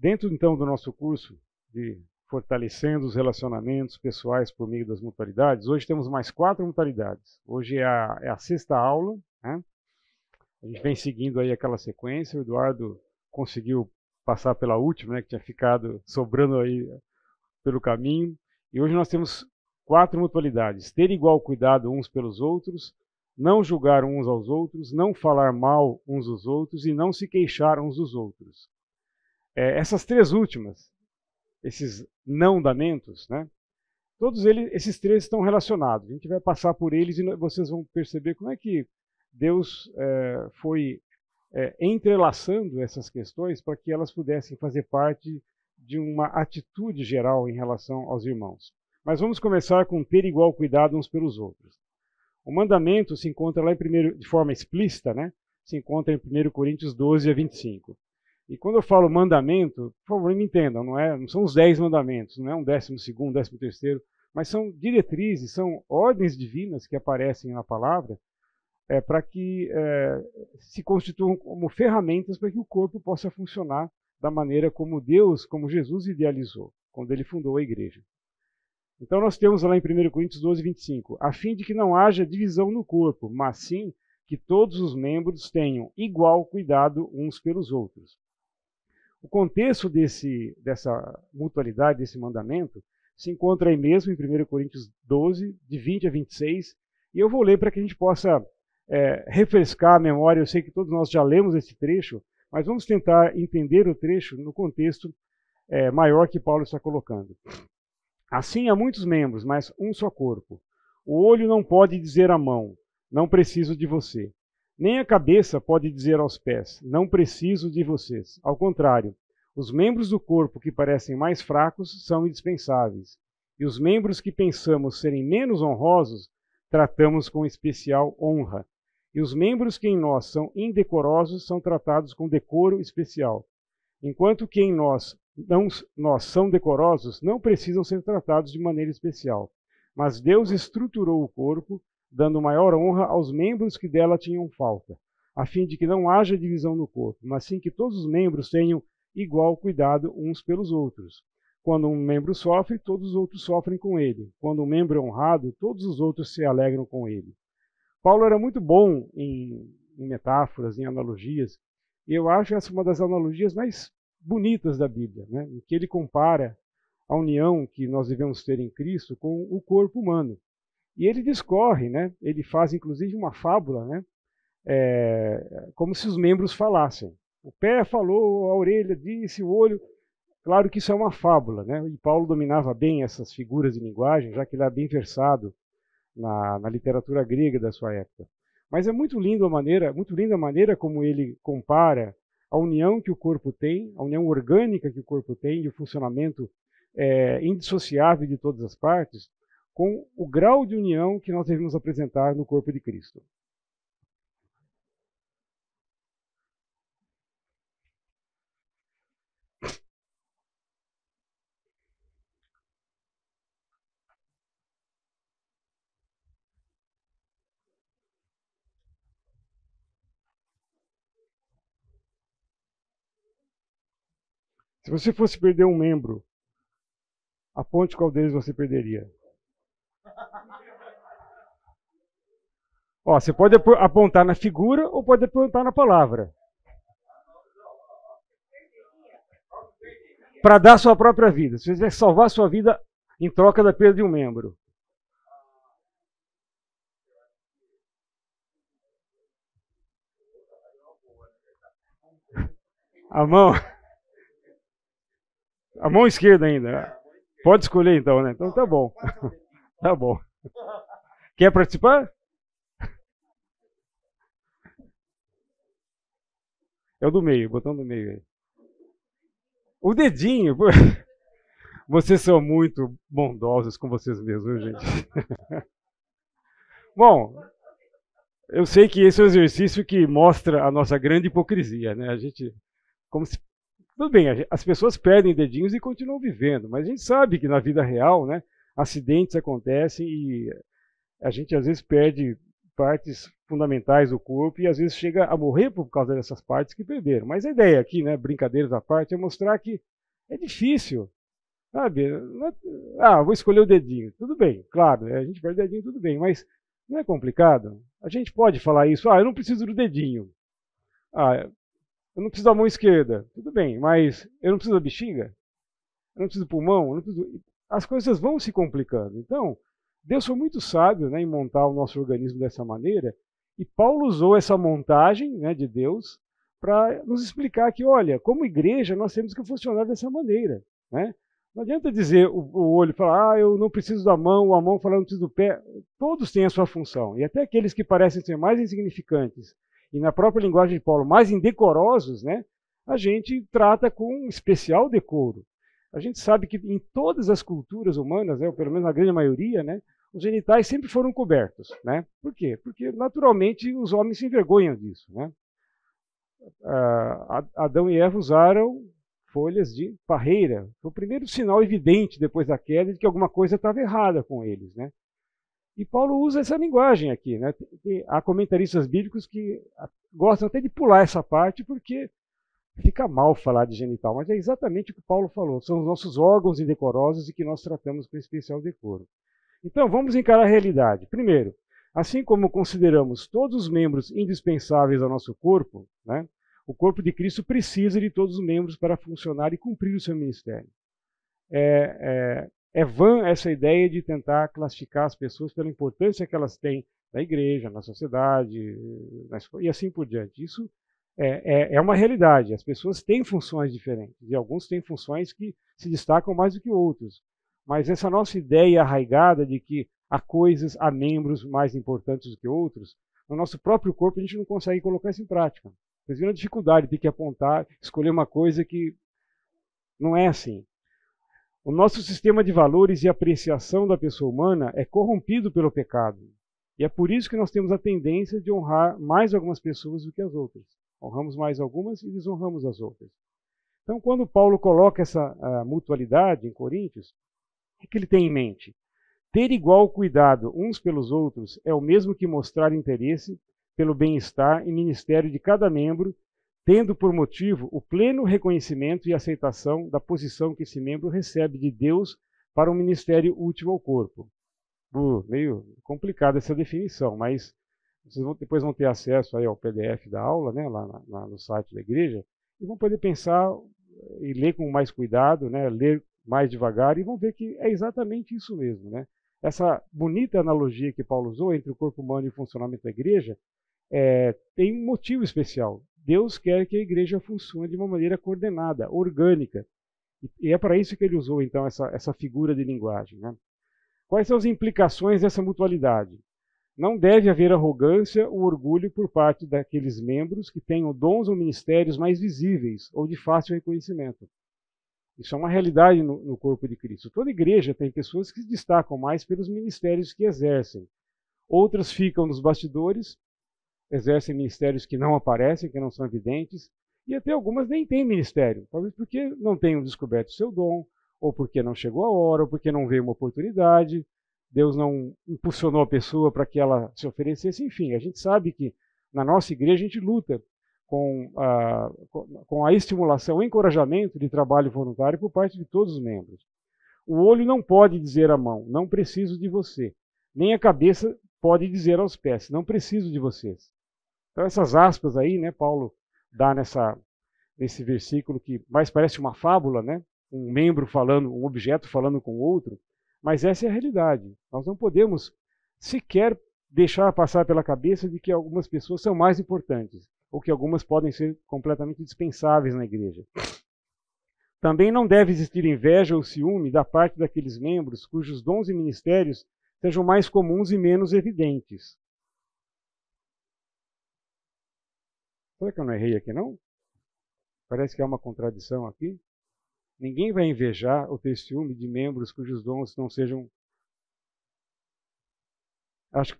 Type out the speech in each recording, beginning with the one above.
Dentro, então, do nosso curso de Fortalecendo os Relacionamentos Pessoais por meio das Mutualidades, hoje temos mais 4 mutualidades. Hoje é a sexta aula, né? A gente vem seguindo aí aquela sequência. O Eduardo conseguiu passar pela última, né, que tinha ficado sobrando aí pelo caminho. E hoje nós temos 4 mutualidades: ter igual cuidado uns pelos outros, não julgar uns aos outros, não falar mal uns dos outros e não se queixar uns dos outros. Essas 3 últimas, esses não-damentos, né, todos esses 3 estão relacionados. A gente vai passar por eles e vocês vão perceber como é que Deus foi entrelaçando essas questões para que elas pudessem fazer parte de uma atitude geral em relação aos irmãos. Mas vamos começar com ter igual cuidado uns pelos outros. O mandamento se encontra lá de forma explícita, né? Se encontra em 1 Coríntios 12 a 25. E quando eu falo mandamento, por favor, me entendam, não são os 10 mandamentos, não é um 12º, 13º, mas são diretrizes, são ordens divinas que aparecem na palavra para que se constituam como ferramentas para que o corpo possa funcionar da maneira como Deus, como Jesus idealizou, quando ele fundou a igreja. Então nós temos lá em 1 Coríntios 12, 25, a fim de que não haja divisão no corpo, mas sim que todos os membros tenham igual cuidado uns pelos outros. O contexto dessa mutualidade, desse mandamento, se encontra aí mesmo em 1 Coríntios 12, de 20 a 26, e eu vou ler para que a gente possa refrescar a memória. Eu sei que todos nós já lemos esse trecho, mas vamos tentar entender o trecho no contexto maior que Paulo está colocando. Assim há muitos membros, mas um só corpo. O olho não pode dizer à mão, não preciso de você. Nem a cabeça pode dizer aos pés, não preciso de vocês. Ao contrário, os membros do corpo que parecem mais fracos são indispensáveis. E os membros que pensamos serem menos honrosos, tratamos com especial honra. E os membros que em nós são indecorosos são tratados com decoro especial. Enquanto que em nós são decorosos, não precisam ser tratados de maneira especial. Mas Deus estruturou o corpo, dando maior honra aos membros que dela tinham falta, a fim de que não haja divisão no corpo, mas sim que todos os membros tenham igual cuidado uns pelos outros. Quando um membro sofre, todos os outros sofrem com ele. Quando um membro é honrado, todos os outros se alegram com ele. Paulo era muito bom em metáforas, em analogias, e eu acho essa uma das analogias mais bonitas da Bíblia, né? Em que ele compara a união que nós devemos ter em Cristo com o corpo humano. E ele discorre, né? Ele faz inclusive uma fábula, né? Como se os membros falassem. O pé falou, a orelha disse, o olho. Claro que isso é uma fábula, né? E Paulo dominava bem essas figuras de linguagem, já que ele era bem versado na literatura grega da sua época. Mas é muito linda a maneira como ele compara a união que o corpo tem, a união orgânica que o corpo tem e o funcionamento indissociável de todas as partes, com o grau de união que nós devemos apresentar no corpo de Cristo. Se você fosse perder um membro, aponte qual deles você perderia. Ó, você pode apontar na figura ou pode apontar na palavra. Para dar sua própria vida. Se você quiser salvar sua vida em troca da perda de um membro. A mão esquerda ainda. Pode escolher então, né? Então tá bom. Tá bom. Quer participar? É o do meio, botão do meio aí. O dedinho. Vocês são muito bondosos com vocês mesmos, gente. Bom, eu sei que esse é um exercício que mostra a nossa grande hipocrisia, né? A gente, tudo bem, as pessoas perdem dedinhos e continuam vivendo, mas a gente sabe que na vida real, né, acidentes acontecem e a gente às vezes perde partes fundamentais do corpo e às vezes chega a morrer por causa dessas partes que perderam. Mas a ideia aqui, né, brincadeiras à parte, é mostrar que É difícil, sabe? Vou escolher o dedinho. Tudo bem, claro, a gente perde o dedinho, tudo bem, mas não é complicado? A gente pode falar isso, eu não preciso do dedinho. Eu não preciso da mão esquerda. Tudo bem, mas eu não preciso da bexiga? Eu não preciso do pulmão? Eu não preciso... As coisas vão se complicando. Então, Deus foi muito sábio, né, em montar o nosso organismo dessa maneira, e Paulo usou essa montagem, né, de Deus para nos explicar que, olha, como igreja nós temos que funcionar dessa maneira, né? Não adianta dizer o olho falar, eu não preciso da mão, a mão falar, eu não preciso do pé. Todos têm a sua função. E até aqueles que parecem ser mais insignificantes e, na própria linguagem de Paulo, mais indecorosos, né, a gente trata com um especial decoro. A gente sabe que em todas as culturas humanas, né, ou pelo menos na grande maioria, né, os genitais sempre foram cobertos. Né? Por quê? Porque, naturalmente, os homens se envergonham disso. Né? Adão e Eva usaram folhas de parreira. Foi o primeiro sinal evidente depois da queda de que alguma coisa estava errada com eles. Né? E Paulo usa essa linguagem aqui. Né? Há comentaristas bíblicos que gostam até de pular essa parte porque fica mal falar de genital, mas é exatamente o que Paulo falou. São os nossos órgãos indecorosos e que nós tratamos com especial decoro. Então, vamos encarar a realidade. Primeiro, assim como consideramos todos os membros indispensáveis ao nosso corpo, né, o corpo de Cristo precisa de todos os membros para funcionar e cumprir o seu ministério. É vã essa ideia de tentar classificar as pessoas pela importância que elas têm na igreja, na sociedade, e assim por diante. Isso é uma realidade. As pessoas têm funções diferentes, e alguns têm funções que se destacam mais do que outros. Mas essa nossa ideia arraigada de que há membros mais importantes do que outros, no nosso próprio corpo a gente não consegue colocar isso em prática. Vocês viram a dificuldade de ter que apontar, escolher uma coisa que não é assim. O nosso sistema de valores e apreciação da pessoa humana é corrompido pelo pecado. E é por isso que nós temos a tendência de honrar mais algumas pessoas do que as outras. Honramos mais algumas e desonramos as outras. Então, quando Paulo coloca essa mutualidade em Coríntios, o que ele tem em mente? Ter igual cuidado uns pelos outros é o mesmo que mostrar interesse pelo bem-estar e ministério de cada membro, tendo por motivo o pleno reconhecimento e aceitação da posição que esse membro recebe de Deus para um ministério útil ao corpo. Meio complicada essa definição, mas vocês depois vão ter acesso aí ao PDF da aula, né, lá no site da igreja, e vão poder pensar e ler com mais cuidado, né, ler mais devagar, e vão ver que é exatamente isso mesmo. Né? Essa bonita analogia que Paulo usou entre o corpo humano e o funcionamento da igreja tem um motivo especial. Deus quer que a igreja funcione de uma maneira coordenada, orgânica. E é para isso que ele usou, então, essa figura de linguagem. Né? Quais são as implicações dessa mutualidade? Não deve haver arrogância ou orgulho por parte daqueles membros que tenham dons ou ministérios mais visíveis ou de fácil reconhecimento. Isso é uma realidade no corpo de Cristo. Toda igreja tem pessoas que se destacam mais pelos ministérios que exercem. Outras ficam nos bastidores, exercem ministérios que não aparecem, que não são evidentes, e até algumas nem têm ministério, talvez porque não tenham descoberto o seu dom, ou porque não chegou a hora, ou porque não veio uma oportunidade, Deus não impulsionou a pessoa para que ela se oferecesse. Enfim, a gente sabe que na nossa igreja a gente luta com a estimulação, o encorajamento de trabalho voluntário por parte de todos os membros. O olho não pode dizer à mão, não preciso de você. Nem a cabeça pode dizer aos pés, não preciso de vocês. Então essas aspas aí, né, Paulo dá nesse versículo que mais parece uma fábula, né? Um membro falando, um objeto falando com o outro, mas essa é a realidade. Nós não podemos sequer deixar passar pela cabeça de que algumas pessoas são mais importantes, ou que algumas podem ser completamente dispensáveis na igreja. Também não deve existir inveja ou ciúme da parte daqueles membros cujos dons e ministérios sejam mais comuns e menos evidentes. Será que eu não errei aqui, não? Parece que há uma contradição aqui. Ninguém vai invejar ou ter ciúme de membros cujos dons não sejam... Acho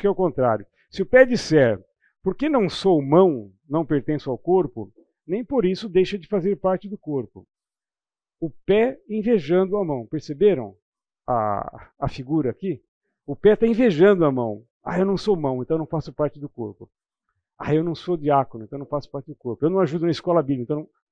que é o contrário. Se o pé disser, porque não sou mão, não pertenço ao corpo, nem por isso deixa de fazer parte do corpo. O pé invejando a mão. Perceberam a figura aqui? O pé está invejando a mão. Eu não sou mão, então não faço parte do corpo. Eu não sou diácono, então não faço parte do corpo. Eu não ajudo na escola bíblica, então não...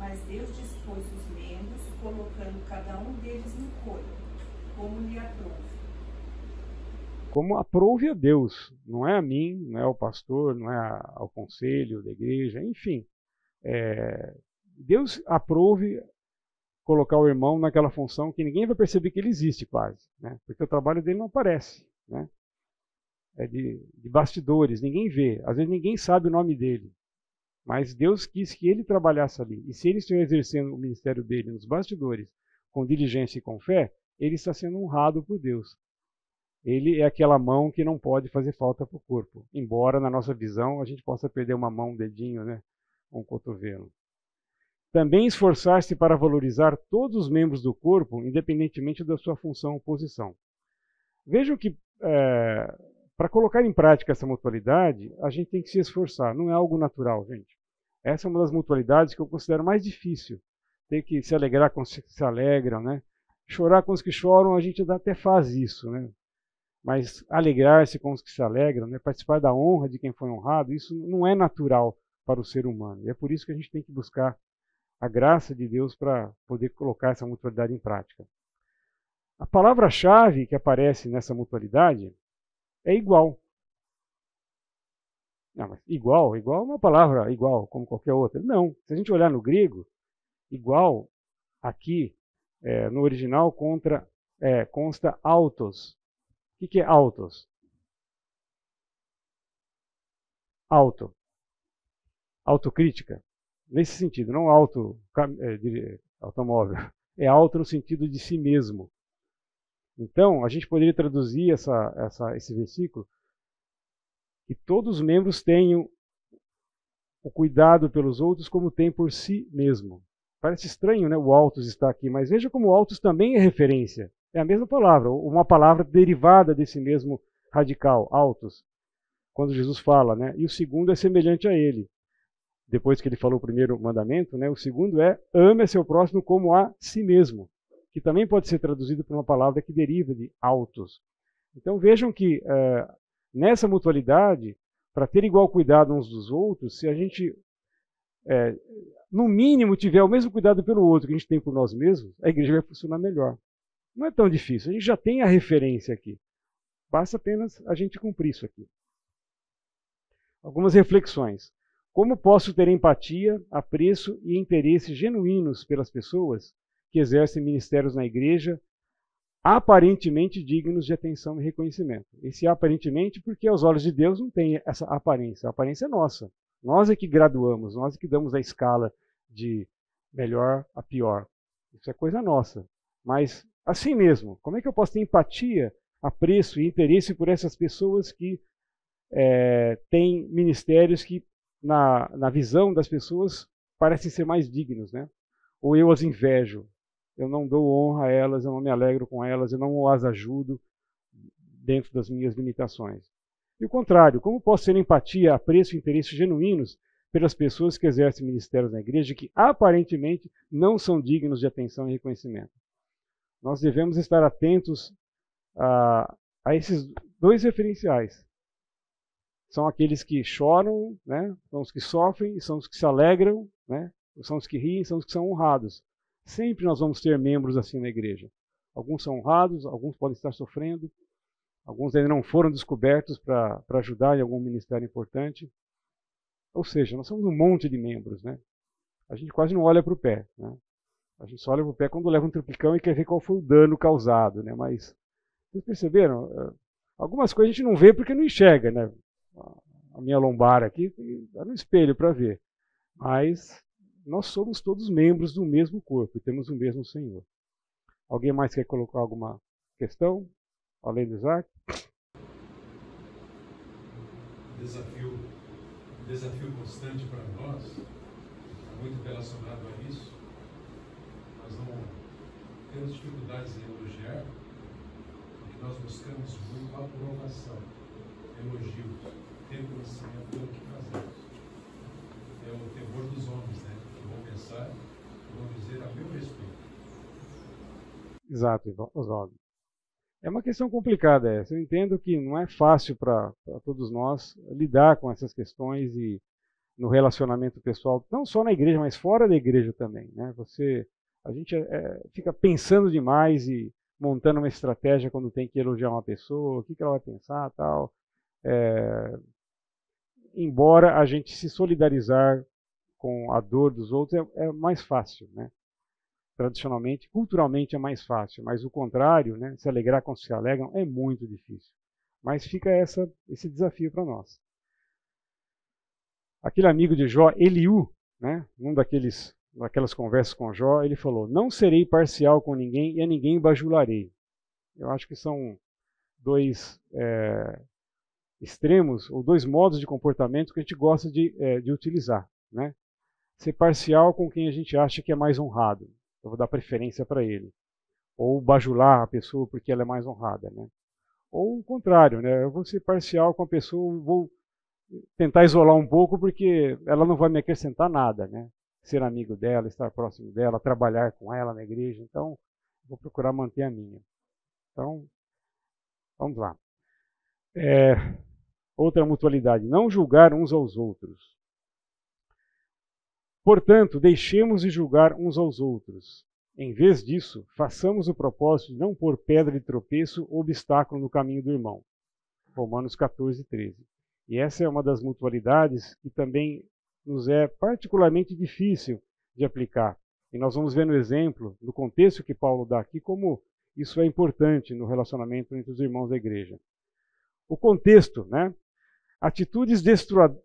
mas Deus dispôs os membros, colocando cada um deles no corpo, como lhe aprouve. Como aprouve a Deus, não é a mim, não é ao pastor, não é ao conselho da igreja, enfim. Deus aprouve colocar o irmão naquela função que ninguém vai perceber que ele existe quase, né? Porque o trabalho dele não aparece, né? É de bastidores, ninguém vê, às vezes ninguém sabe o nome dele, mas Deus quis que ele trabalhasse ali, e se ele estiver exercendo o ministério dele nos bastidores, com diligência e com fé, ele está sendo honrado por Deus. Ele é aquela mão que não pode fazer falta para o corpo, embora na nossa visão a gente possa perder uma mão, um dedinho, né? Um cotovelo. Também esforçar-se para valorizar todos os membros do corpo, independentemente da sua função ou posição. Vejam que, para colocar em prática essa mutualidade, a gente tem que se esforçar, não é algo natural, gente. Essa é uma das mutualidades que eu considero mais difícil. Ter que se alegrar com os que se alegram, né? Chorar com os que choram, a gente até faz isso, né? Mas alegrar-se com os que se alegram, né? Participar da honra de quem foi honrado, isso não é natural para o ser humano. E é por isso que a gente tem que buscar a graça de Deus para poder colocar essa mutualidade em prática. A palavra-chave que aparece nessa mutualidade é igual. Não, mas igual é uma palavra igual, como qualquer outra. Não, se a gente olhar no grego, igual aqui, no original, consta autos. O que é autos? Autocrítica. Nesse sentido, não automóvel. É auto no sentido de si mesmo. Então, a gente poderia traduzir esse versículo que todos os membros tenham o cuidado pelos outros como tem por si mesmo. Parece estranho, né? O autos está aqui, mas veja como o autos também é referência. É a mesma palavra, uma palavra derivada desse mesmo radical, autos, quando Jesus fala, né? E o segundo é semelhante a ele. Depois que ele falou o primeiro mandamento, né? O segundo é ame a seu próximo como a si mesmo, que também pode ser traduzido por uma palavra que deriva de autos. Então vejam que nessa mutualidade, para ter igual cuidado uns dos outros, se a gente, no mínimo, tiver o mesmo cuidado pelo outro que a gente tem por nós mesmos, a igreja vai funcionar melhor. Não é tão difícil, a gente já tem a referência aqui. Basta apenas a gente cumprir isso aqui. Algumas reflexões. Como posso ter empatia, apreço e interesse genuínos pelas pessoas que exercem ministérios na igreja, aparentemente dignos de atenção e reconhecimento? Esse aparentemente, porque aos olhos de Deus não tem essa aparência. A aparência é nossa. Nós é que graduamos, nós é que damos a escala de melhor a pior. Isso é coisa nossa. Mas, assim mesmo, como é que eu posso ter empatia, apreço e interesse por essas pessoas que têm ministérios que, na visão das pessoas, parecem ser mais dignos, né? Ou eu as invejo, eu não dou honra a elas, eu não me alegro com elas, eu não as ajudo dentro das minhas limitações. E o contrário, como posso ter empatia, apreço e interesse genuínos pelas pessoas que exercem ministérios na igreja que aparentemente não são dignos de atenção e reconhecimento? Nós devemos estar atentos a esses dois referenciais. São aqueles que choram, né? São os que sofrem e são os que se alegram, né? São os que riem, são os que são honrados. Sempre nós vamos ter membros assim na igreja. Alguns são honrados, alguns podem estar sofrendo, alguns ainda não foram descobertos para ajudar em algum ministério importante. Ou seja, nós somos um monte de membros, né? A gente quase não olha para o pé, né? A gente só olha para o pé quando leva um tropicão e quer ver qual foi o dano causado, né? Mas vocês perceberam? Algumas coisas a gente não vê porque não enxerga, né? A minha lombar aqui está no espelho para ver. Mas nós somos todos membros do mesmo corpo e temos o mesmo Senhor. Alguém mais quer colocar alguma questão, além do Isaac? Desafio constante para nós, muito relacionado a isso. Nós não temos dificuldades em elogiar, porque nós buscamos muito a aprovação, elogios, reconhecimento pelo que fazemos. É o temor dos homens, né? Que vão pensar, que vão dizer a meu respeito. Exato, Oswaldo. É uma questão complicada essa. Eu entendo que não é fácil para todos nós lidar com essas questões e no relacionamento pessoal, não só na igreja, mas fora da igreja também, né? A gente fica pensando demais e montando uma estratégia quando tem que elogiar uma pessoa, o que ela vai pensar, tal. Embora a gente se solidarizar com a dor dos outros é mais fácil, né? Tradicionalmente, culturalmente é mais fácil, mas o contrário, né? Se alegrar com os que se alegram é muito difícil. Mas fica esse desafio para nós. Aquele amigo de Jó, Eliú, né? Daquelas conversas com Jó, ele falou: não serei parcial com ninguém e a ninguém bajularei. Eu acho que são dois extremos, ou dois modos de comportamento que a gente gosta de utilizar, né? Ser parcial com quem a gente acha que é mais honrado. Eu vou dar preferência para ele. Ou bajular a pessoa porque ela é mais honrada, né? Ou o contrário, né? Eu vou ser parcial com a pessoa, vou tentar isolar um pouco porque ela não vai me acrescentar nada, né? Ser amigo dela, estar próximo dela, trabalhar com ela na igreja. Então, vou procurar manter a minha. Então, vamos lá. Outra mutualidade, não julgar uns aos outros. Portanto, deixemos de julgar uns aos outros. Em vez disso, façamos o propósito de não pôr pedra de tropeço ou obstáculo no caminho do irmão. Romanos 14, 13. E essa é uma das mutualidades que também nos é particularmente difícil de aplicar. E nós vamos ver no exemplo, no contexto que Paulo dá aqui, como isso é importante no relacionamento entre os irmãos da igreja. O contexto, né? Atitudes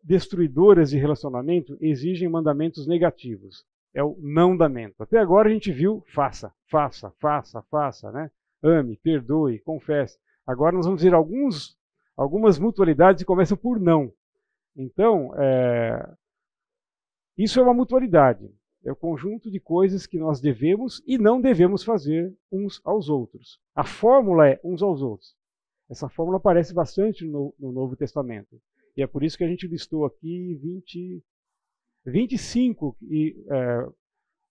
destruidoras de relacionamento exigem mandamentos negativos. É o não-damento. Até agora a gente viu faça, faça, faça, faça, né? Ame, perdoe, confesse. Agora nós vamos ver algumas mutualidades que começam por não. Então, isso é uma mutualidade. É o conjunto de coisas que nós devemos e não devemos fazer uns aos outros. A fórmula é uns aos outros. Essa fórmula aparece bastante no Novo Testamento. E é por isso que a gente listou aqui 25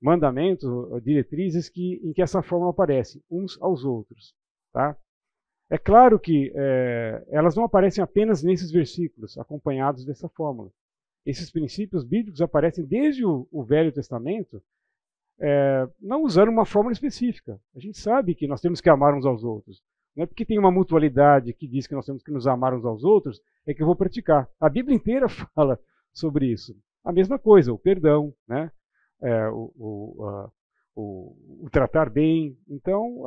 mandamentos, diretrizes em que essa fórmula aparece, uns aos outros. Tá? É claro que elas não aparecem apenas nesses versículos, acompanhados dessa fórmula. Esses princípios bíblicos aparecem desde o Velho Testamento, não usando uma fórmula específica. A gente sabe que nós temos que amar uns aos outros. Não é porque tem uma mutualidade que diz que nós temos que nos amar uns aos outros, é que eu vou praticar. A Bíblia inteira fala sobre isso. A mesma coisa, o perdão, né? O tratar bem. Então,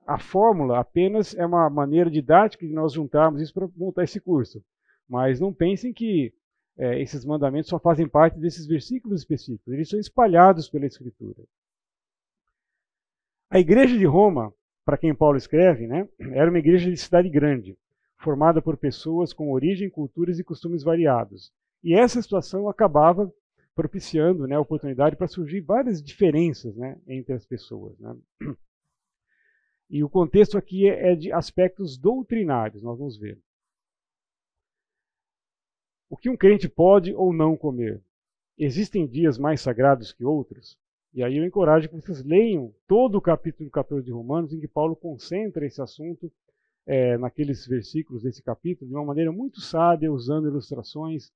a fórmula apenas é uma maneira didática de nós juntarmos isso para montar esse curso. Mas não pensem que esses mandamentos só fazem parte desses versículos específicos. Eles são espalhados pela Escritura. A igreja de Roma, para quem Paulo escreve, né, era uma igreja de cidade grande, formada por pessoas com origem, culturas e costumes variados. E essa situação acabava propiciando, né, a oportunidade para surgir várias diferenças, né, entre as pessoas. Né? E o contexto aqui é de aspectos doutrinários, nós vamos ver. O que um crente pode ou não comer? Existem dias mais sagrados que outros? E aí eu encorajo que vocês leiam todo o capítulo 14 de Romanos, em que Paulo concentra esse assunto naqueles versículos desse capítulo, de uma maneira muito sábia, usando ilustrações,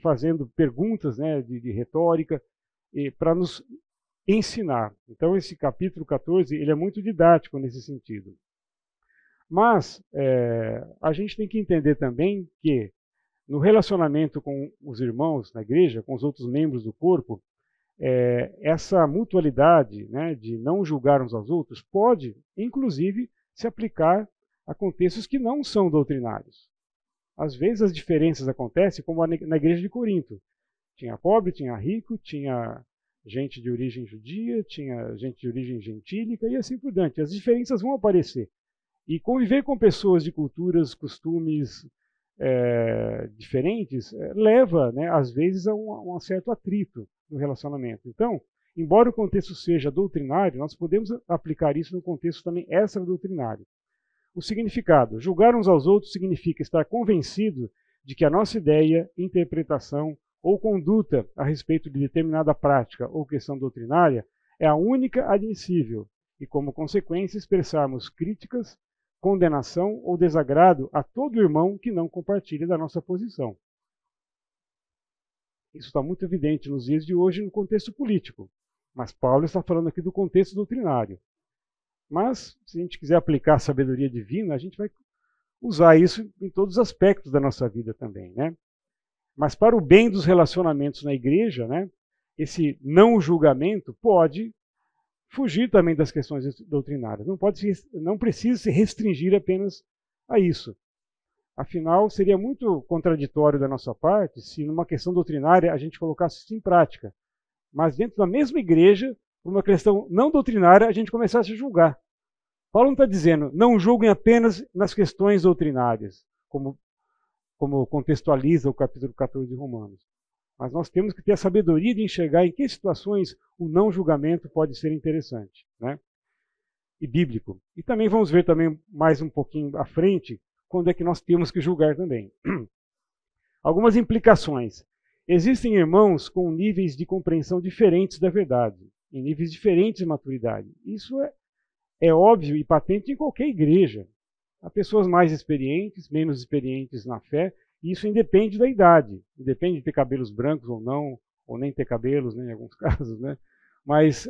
fazendo perguntas, né, de retórica, para nos ensinar. Então esse capítulo 14 ele é muito didático nesse sentido. Mas a gente tem que entender também que no relacionamento com os irmãos na igreja, com os outros membros do corpo, essa mutualidade, né, de não julgar uns aos outros pode, inclusive, se aplicar a contextos que não são doutrinários. Às vezes as diferenças acontecem como na igreja de Corinto. Tinha pobre, tinha rico, tinha gente de origem judia, tinha gente de origem gentílica e assim por diante. As diferenças vão aparecer. E conviver com pessoas de culturas, costumes diferentes leva, né, às vezes, a um certo atrito no relacionamento. Então, embora o contexto seja doutrinário, nós podemos aplicar isso no contexto também extra-doutrinário. O significado: julgar uns aos outros significa estar convencido de que a nossa ideia, interpretação ou conduta a respeito de determinada prática ou questão doutrinária é a única admissível e, como consequência, expressarmos críticas, condenação ou desagrado a todo irmão que não compartilhe da nossa posição. Isso está muito evidente nos dias de hoje no contexto político. Mas Paulo está falando aqui do contexto doutrinário. Mas, se a gente quiser aplicar a sabedoria divina, a gente vai usar isso em todos os aspectos da nossa vida também, né? Mas para o bem dos relacionamentos na igreja, né, esse não julgamento pode fugir também das questões doutrinárias. Não precisa se restringir apenas a isso. Afinal, seria muito contraditório da nossa parte se numa questão doutrinária a gente colocasse isso em prática. Mas dentro da mesma igreja, por uma questão não doutrinária, a gente começasse a julgar. Paulo não está dizendo, não julguem apenas nas questões doutrinárias, como contextualiza o capítulo 14 de Romanos. Mas nós temos que ter a sabedoria de enxergar em que situações o não julgamento pode ser interessante, né? E bíblico. E também vamos ver também mais um pouquinho à frente, quando é que nós temos que julgar também. Algumas implicações. Existem irmãos com níveis de compreensão diferentes da verdade, em níveis diferentes de maturidade. Isso é óbvio e patente em qualquer igreja. Há pessoas mais experientes, menos experientes na fé, e isso independe da idade. Independe de ter cabelos brancos ou não, ou nem ter cabelos, né, em alguns casos, né? Mas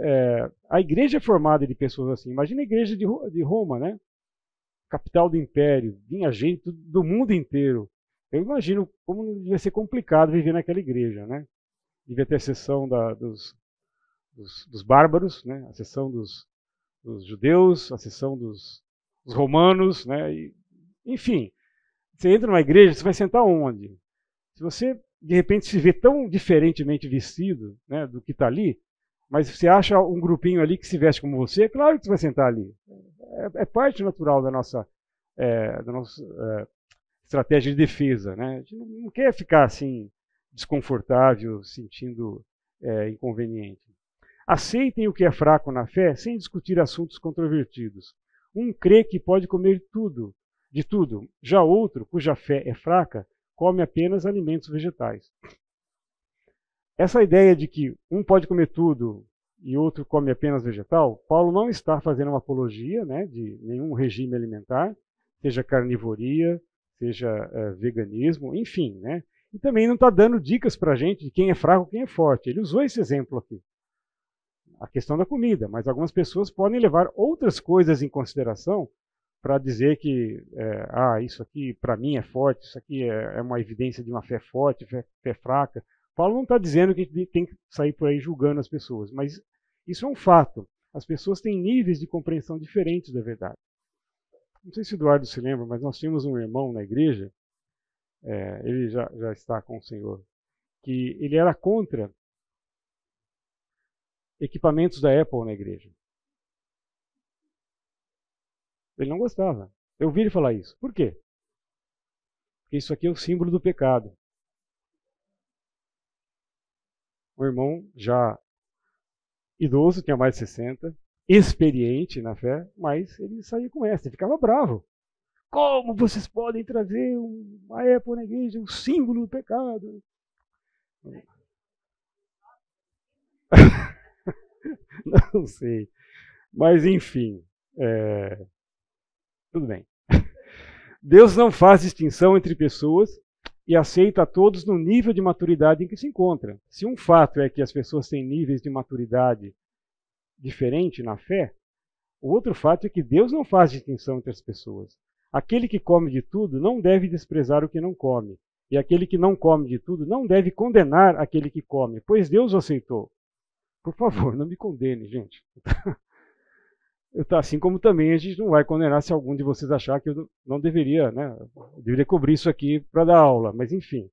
a igreja é formada de pessoas assim. Imagina a igreja de Roma, né? Capital do império, vinha gente do mundo inteiro. Eu imagino como devia ser complicado viver naquela igreja, né? Devia ter a seção dos bárbaros, né? A seção dos judeus, a seção dos romanos, né? Enfim, você entra numa igreja, você vai sentar onde? Se você, de repente, se vê tão diferentemente vestido, né, do que está ali, mas você acha um grupinho ali que se veste como você, é claro que você vai sentar ali. É parte natural da nossa estratégia de defesa, né? A gente não quer ficar assim desconfortável, sentindo inconveniente. Aceitem o que é fraco na fé sem discutir assuntos controvertidos. Um crê que pode comer de tudo. Já outro, cuja fé é fraca, come apenas alimentos vegetais. Essa ideia de que um pode comer tudo e outro come apenas vegetal, Paulo não está fazendo uma apologia, né, de nenhum regime alimentar, seja carnivoria, seja veganismo, enfim, né? E também não está dando dicas para a gente de quem é fraco e quem é forte. Ele usou esse exemplo aqui. A questão da comida, mas algumas pessoas podem levar outras coisas em consideração para dizer que isso aqui para mim é forte, isso aqui é uma evidência de uma fé forte, fé fraca. Paulo não está dizendo que a gente tem que sair por aí julgando as pessoas, mas isso é um fato. As pessoas têm níveis de compreensão diferentes da verdade. Não sei se o Eduardo se lembra, mas nós tínhamos um irmão na igreja, ele já está com o Senhor, que ele era contra equipamentos da Apple na igreja. Ele não gostava. Eu ouvi ele falar isso. Por quê? Porque isso aqui é o símbolo do pecado. Um irmão já idoso, tinha mais de 60, experiente na fé, mas ele saía com essa, ele ficava bravo. Como vocês podem trazer uma Apple na igreja, um símbolo do pecado? Não sei. Mas, enfim, tudo bem. Deus não faz distinção entre pessoas e aceita a todos no nível de maturidade em que se encontram. Se um fato é que as pessoas têm níveis de maturidade diferente na fé, o outro fato é que Deus não faz distinção entre as pessoas. Aquele que come de tudo não deve desprezar o que não come, e aquele que não come de tudo não deve condenar aquele que come, pois Deus o aceitou. Por favor, não me condene, gente. Assim como também a gente não vai condenar se algum de vocês achar que eu não deveria, né? Eu deveria cobrir isso aqui para dar aula, mas enfim.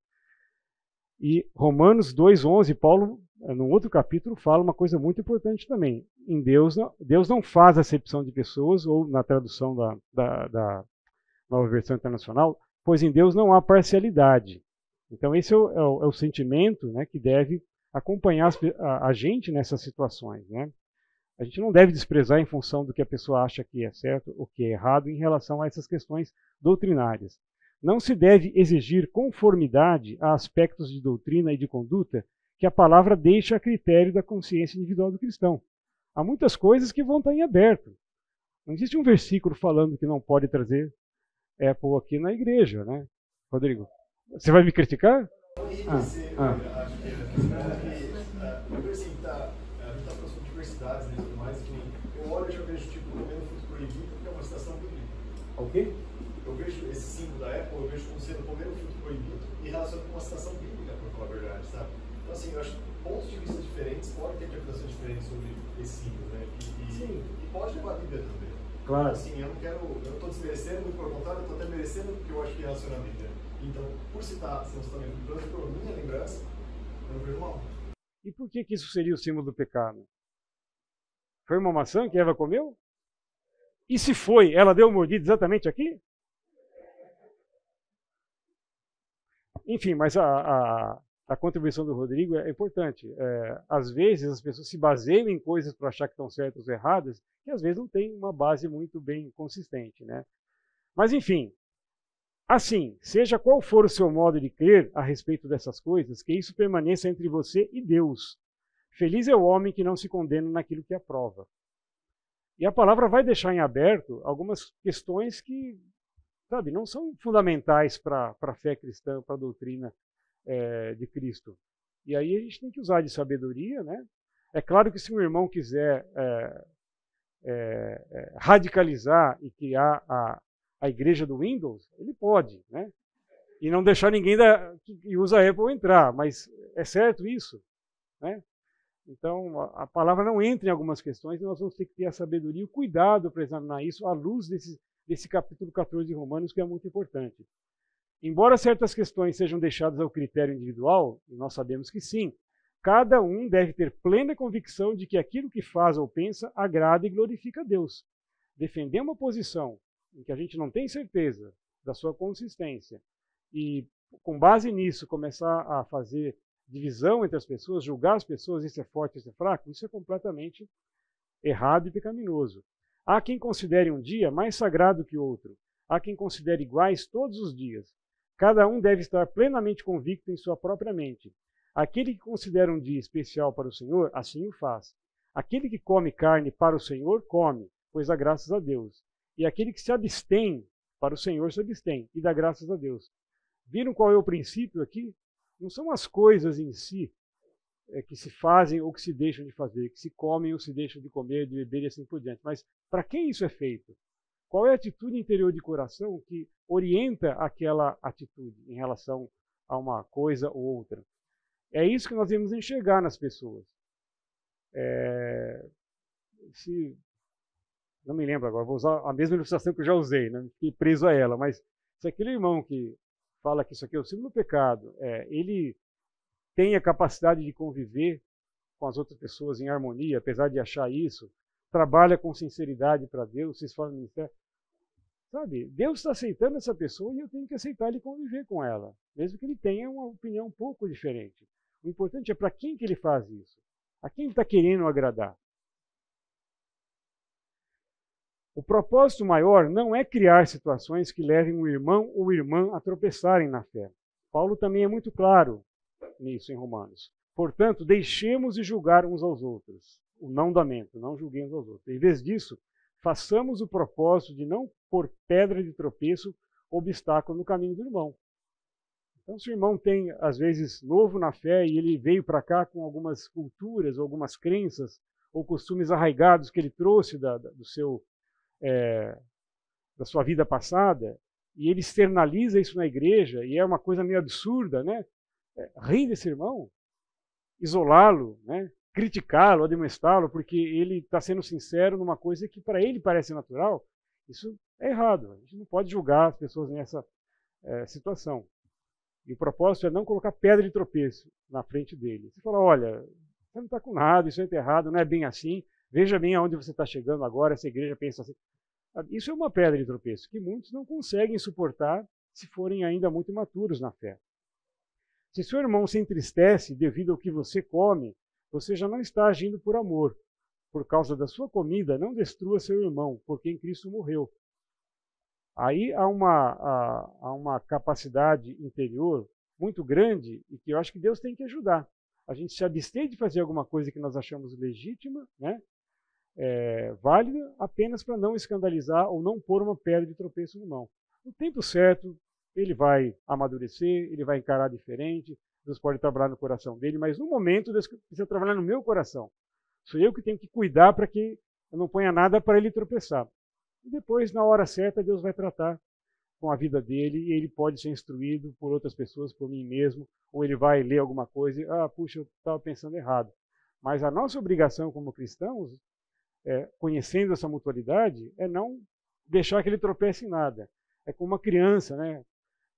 E Romanos 2,11, Paulo, num outro capítulo, fala uma coisa muito importante também. Em Deus não faz acepção de pessoas, ou na tradução da Nova Versão Internacional, pois em Deus não há parcialidade. Então esse é o sentimento, né, que deve acompanhar a gente nessas situações, né? A gente não deve desprezar em função do que a pessoa acha que é certo ou que é errado em relação a essas questões doutrinárias. Não se deve exigir conformidade a aspectos de doutrina e de conduta que a palavra deixa a critério da consciência individual do cristão. Há muitas coisas que vão estar em aberto. Não existe um versículo falando que não pode trazer Apple aqui na igreja, né? Rodrigo, você vai me criticar? Acho Eu vejo assim, a gente está falando sobre diversidades e tudo mais, eu olho e já vejo tipo comendo fruto proibido, porque é uma citação bíblica. Ok? Eu vejo esse símbolo da Apple, eu vejo como sendo comer o fruto proibido e relacionado com uma citação bíblica, para falar a verdade, sabe? Então assim, eu acho que pontos de vista diferentes podem ter interpretações diferentes sobre esse símbolo, né? E pode levar a Bíblia também. Claro. Então, assim, eu não estou desmerecendo, muito pelo contrário, eu estou até merecendo porque eu acho que relaciona a Bíblia. Então, por citar, se não está lembrando, por minha lembrança, eu não vejo mal. E por que isso seria o símbolo do pecado? Foi uma maçã que Eva comeu? E se foi, ela deu mordida exatamente aqui? Enfim, mas a contribuição do Rodrigo é importante. Às vezes as pessoas se baseiam em coisas para achar que estão certas ou erradas, que às vezes não tem uma base muito bem consistente, né? Mas enfim, assim, seja qual for o seu modo de crer a respeito dessas coisas, que isso permaneça entre você e Deus. Feliz é o homem que não se condena naquilo que aprova. E a palavra vai deixar em aberto algumas questões que, sabe, não são fundamentais para a fé cristã, para a doutrina de Cristo. E aí a gente tem que usar de sabedoria, né? É claro que se um irmão quiser radicalizar e criar a igreja do Windows, ele pode, né? E não deixar ninguém que usa a Apple entrar, mas é certo isso, né? Então, a palavra não entra em algumas questões e nós vamos ter que ter a sabedoria e o cuidado para examinar isso à luz desse capítulo 14 de Romanos, que é muito importante. Embora certas questões sejam deixadas ao critério individual, e nós sabemos que sim, cada um deve ter plena convicção de que aquilo que faz ou pensa agrada e glorifica a Deus. Defender uma posição em que a gente não tem certeza da sua consistência e, com base nisso, começar a fazer divisão entre as pessoas, julgar as pessoas, isso é forte, isso é fraco, isso é completamente errado e pecaminoso. Há quem considere um dia mais sagrado que outro. Há quem considere iguais todos os dias. Cada um deve estar plenamente convicto em sua própria mente. Aquele que considera um dia especial para o Senhor, assim o faz. Aquele que come carne para o Senhor, come, pois dá graças a Deus. E aquele que se abstém para o Senhor, se abstém, e dá graças a Deus. Viram qual é o princípio aqui? Não são as coisas em si que se fazem ou que se deixam de fazer, que se comem ou se deixam de comer, de beber e assim por diante. Mas para quem isso é feito? Qual é a atitude interior de coração que orienta aquela atitude em relação a uma coisa ou outra? É isso que nós devemos enxergar nas pessoas. Não me lembro agora, vou usar a mesma ilustração que eu já usei, né? Fiquei preso a ela, mas se aquele irmão que fala que isso aqui é o símbolo do pecado, ele tem a capacidade de conviver com as outras pessoas em harmonia, apesar de achar isso, trabalha com sinceridade para Deus, se esforça no ministério. Sabe, Deus está aceitando essa pessoa e eu tenho que aceitar ele e conviver com ela, mesmo que ele tenha uma opinião um pouco diferente. O importante é para quem que ele faz isso, a quem ele está querendo agradar. O propósito maior não é criar situações que levem o irmão ou irmã a tropeçarem na fé. Paulo também é muito claro nisso em Romanos. Portanto, deixemos de julgar uns aos outros. O não damento, não julguemos aos outros. Em vez disso, façamos o propósito de não pôr pedra de tropeço, obstáculo no caminho do irmão. Então, se o irmão tem, às vezes, novo na fé e ele veio para cá com algumas culturas, algumas crenças ou costumes arraigados que ele trouxe da sua vida passada, e ele externaliza isso na igreja, e é uma coisa meio absurda, né? Rir desse irmão, isolá-lo, né? Criticá-lo, admoestá-lo, porque ele está sendo sincero numa coisa que para ele parece natural, isso é errado. A gente não pode julgar as pessoas nessa situação. E o propósito é não colocar pedra de tropeço na frente dele. Você fala, olha, você não está com nada, isso é errado, não é bem assim, veja bem aonde você está chegando agora, essa igreja pensa assim. Isso é uma pedra de tropeço que muitos não conseguem suportar se forem ainda muito imaturos na fé. Se seu irmão se entristece devido ao que você come, você já não está agindo por amor. Por causa da sua comida, não destrua seu irmão, por quem Cristo morreu. Aí há uma capacidade interior muito grande e que eu acho que Deus tem que ajudar. A gente se abster de fazer alguma coisa que nós achamos legítima, né? Válida, apenas para não escandalizar ou não pôr uma pedra de tropeço no irmão. No tempo certo, ele vai amadurecer, ele vai encarar diferente, Deus pode trabalhar no coração dele, mas no momento Deus precisa trabalhar no meu coração. Sou eu que tenho que cuidar para que eu não ponha nada para ele tropeçar. E depois, na hora certa, Deus vai tratar com a vida dele e ele pode ser instruído por outras pessoas, por mim mesmo, ou ele vai ler alguma coisa e, puxa, eu estava pensando errado. Mas a nossa obrigação como cristãos, conhecendo essa mutualidade, é não deixar que ele tropece em nada. É como uma criança, né?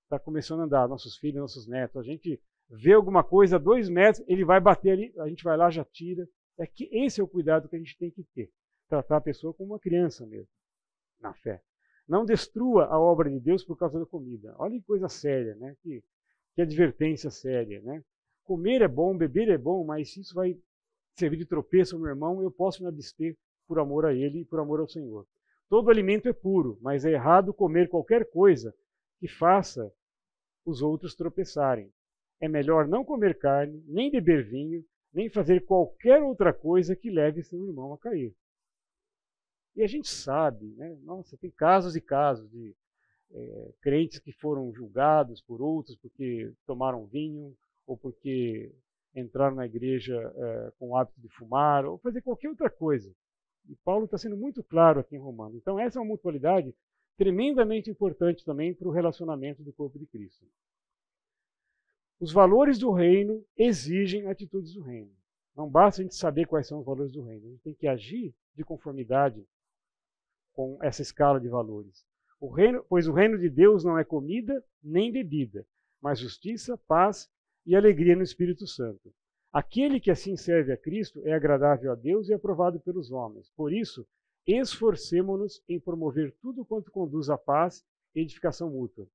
Está começando a andar, nossos filhos, nossos netos, a gente vê alguma coisa a 2 metros, ele vai bater ali, a gente vai lá, já tira. É que esse é o cuidado que a gente tem que ter. Tratar a pessoa como uma criança mesmo, na fé. Não destrua a obra de Deus por causa da comida. Olha que coisa séria, né? Que advertência séria, né? Comer é bom, beber é bom, mas se isso vai servir de tropeço ao meu irmão, eu posso me abster por amor a ele e por amor ao Senhor. Todo alimento é puro, mas é errado comer qualquer coisa que faça os outros tropeçarem. É melhor não comer carne, nem beber vinho, nem fazer qualquer outra coisa que leve seu irmão a cair. E a gente sabe, né? Nossa, tem casos e casos de crentes que foram julgados por outros porque tomaram vinho ou porque entraram na igreja com o hábito de fumar ou fazer qualquer outra coisa. E Paulo está sendo muito claro aqui em Romanos. Então essa é uma mutualidade tremendamente importante também para o relacionamento do corpo de Cristo. Os valores do reino exigem atitudes do reino. Não basta a gente saber quais são os valores do reino. A gente tem que agir de conformidade com essa escala de valores. Pois o reino de Deus não é comida nem bebida, mas justiça, paz e alegria no Espírito Santo. Aquele que assim serve a Cristo é agradável a Deus e aprovado pelos homens. Por isso, esforcemo-nos em promover tudo quanto conduz à paz e edificação mútua.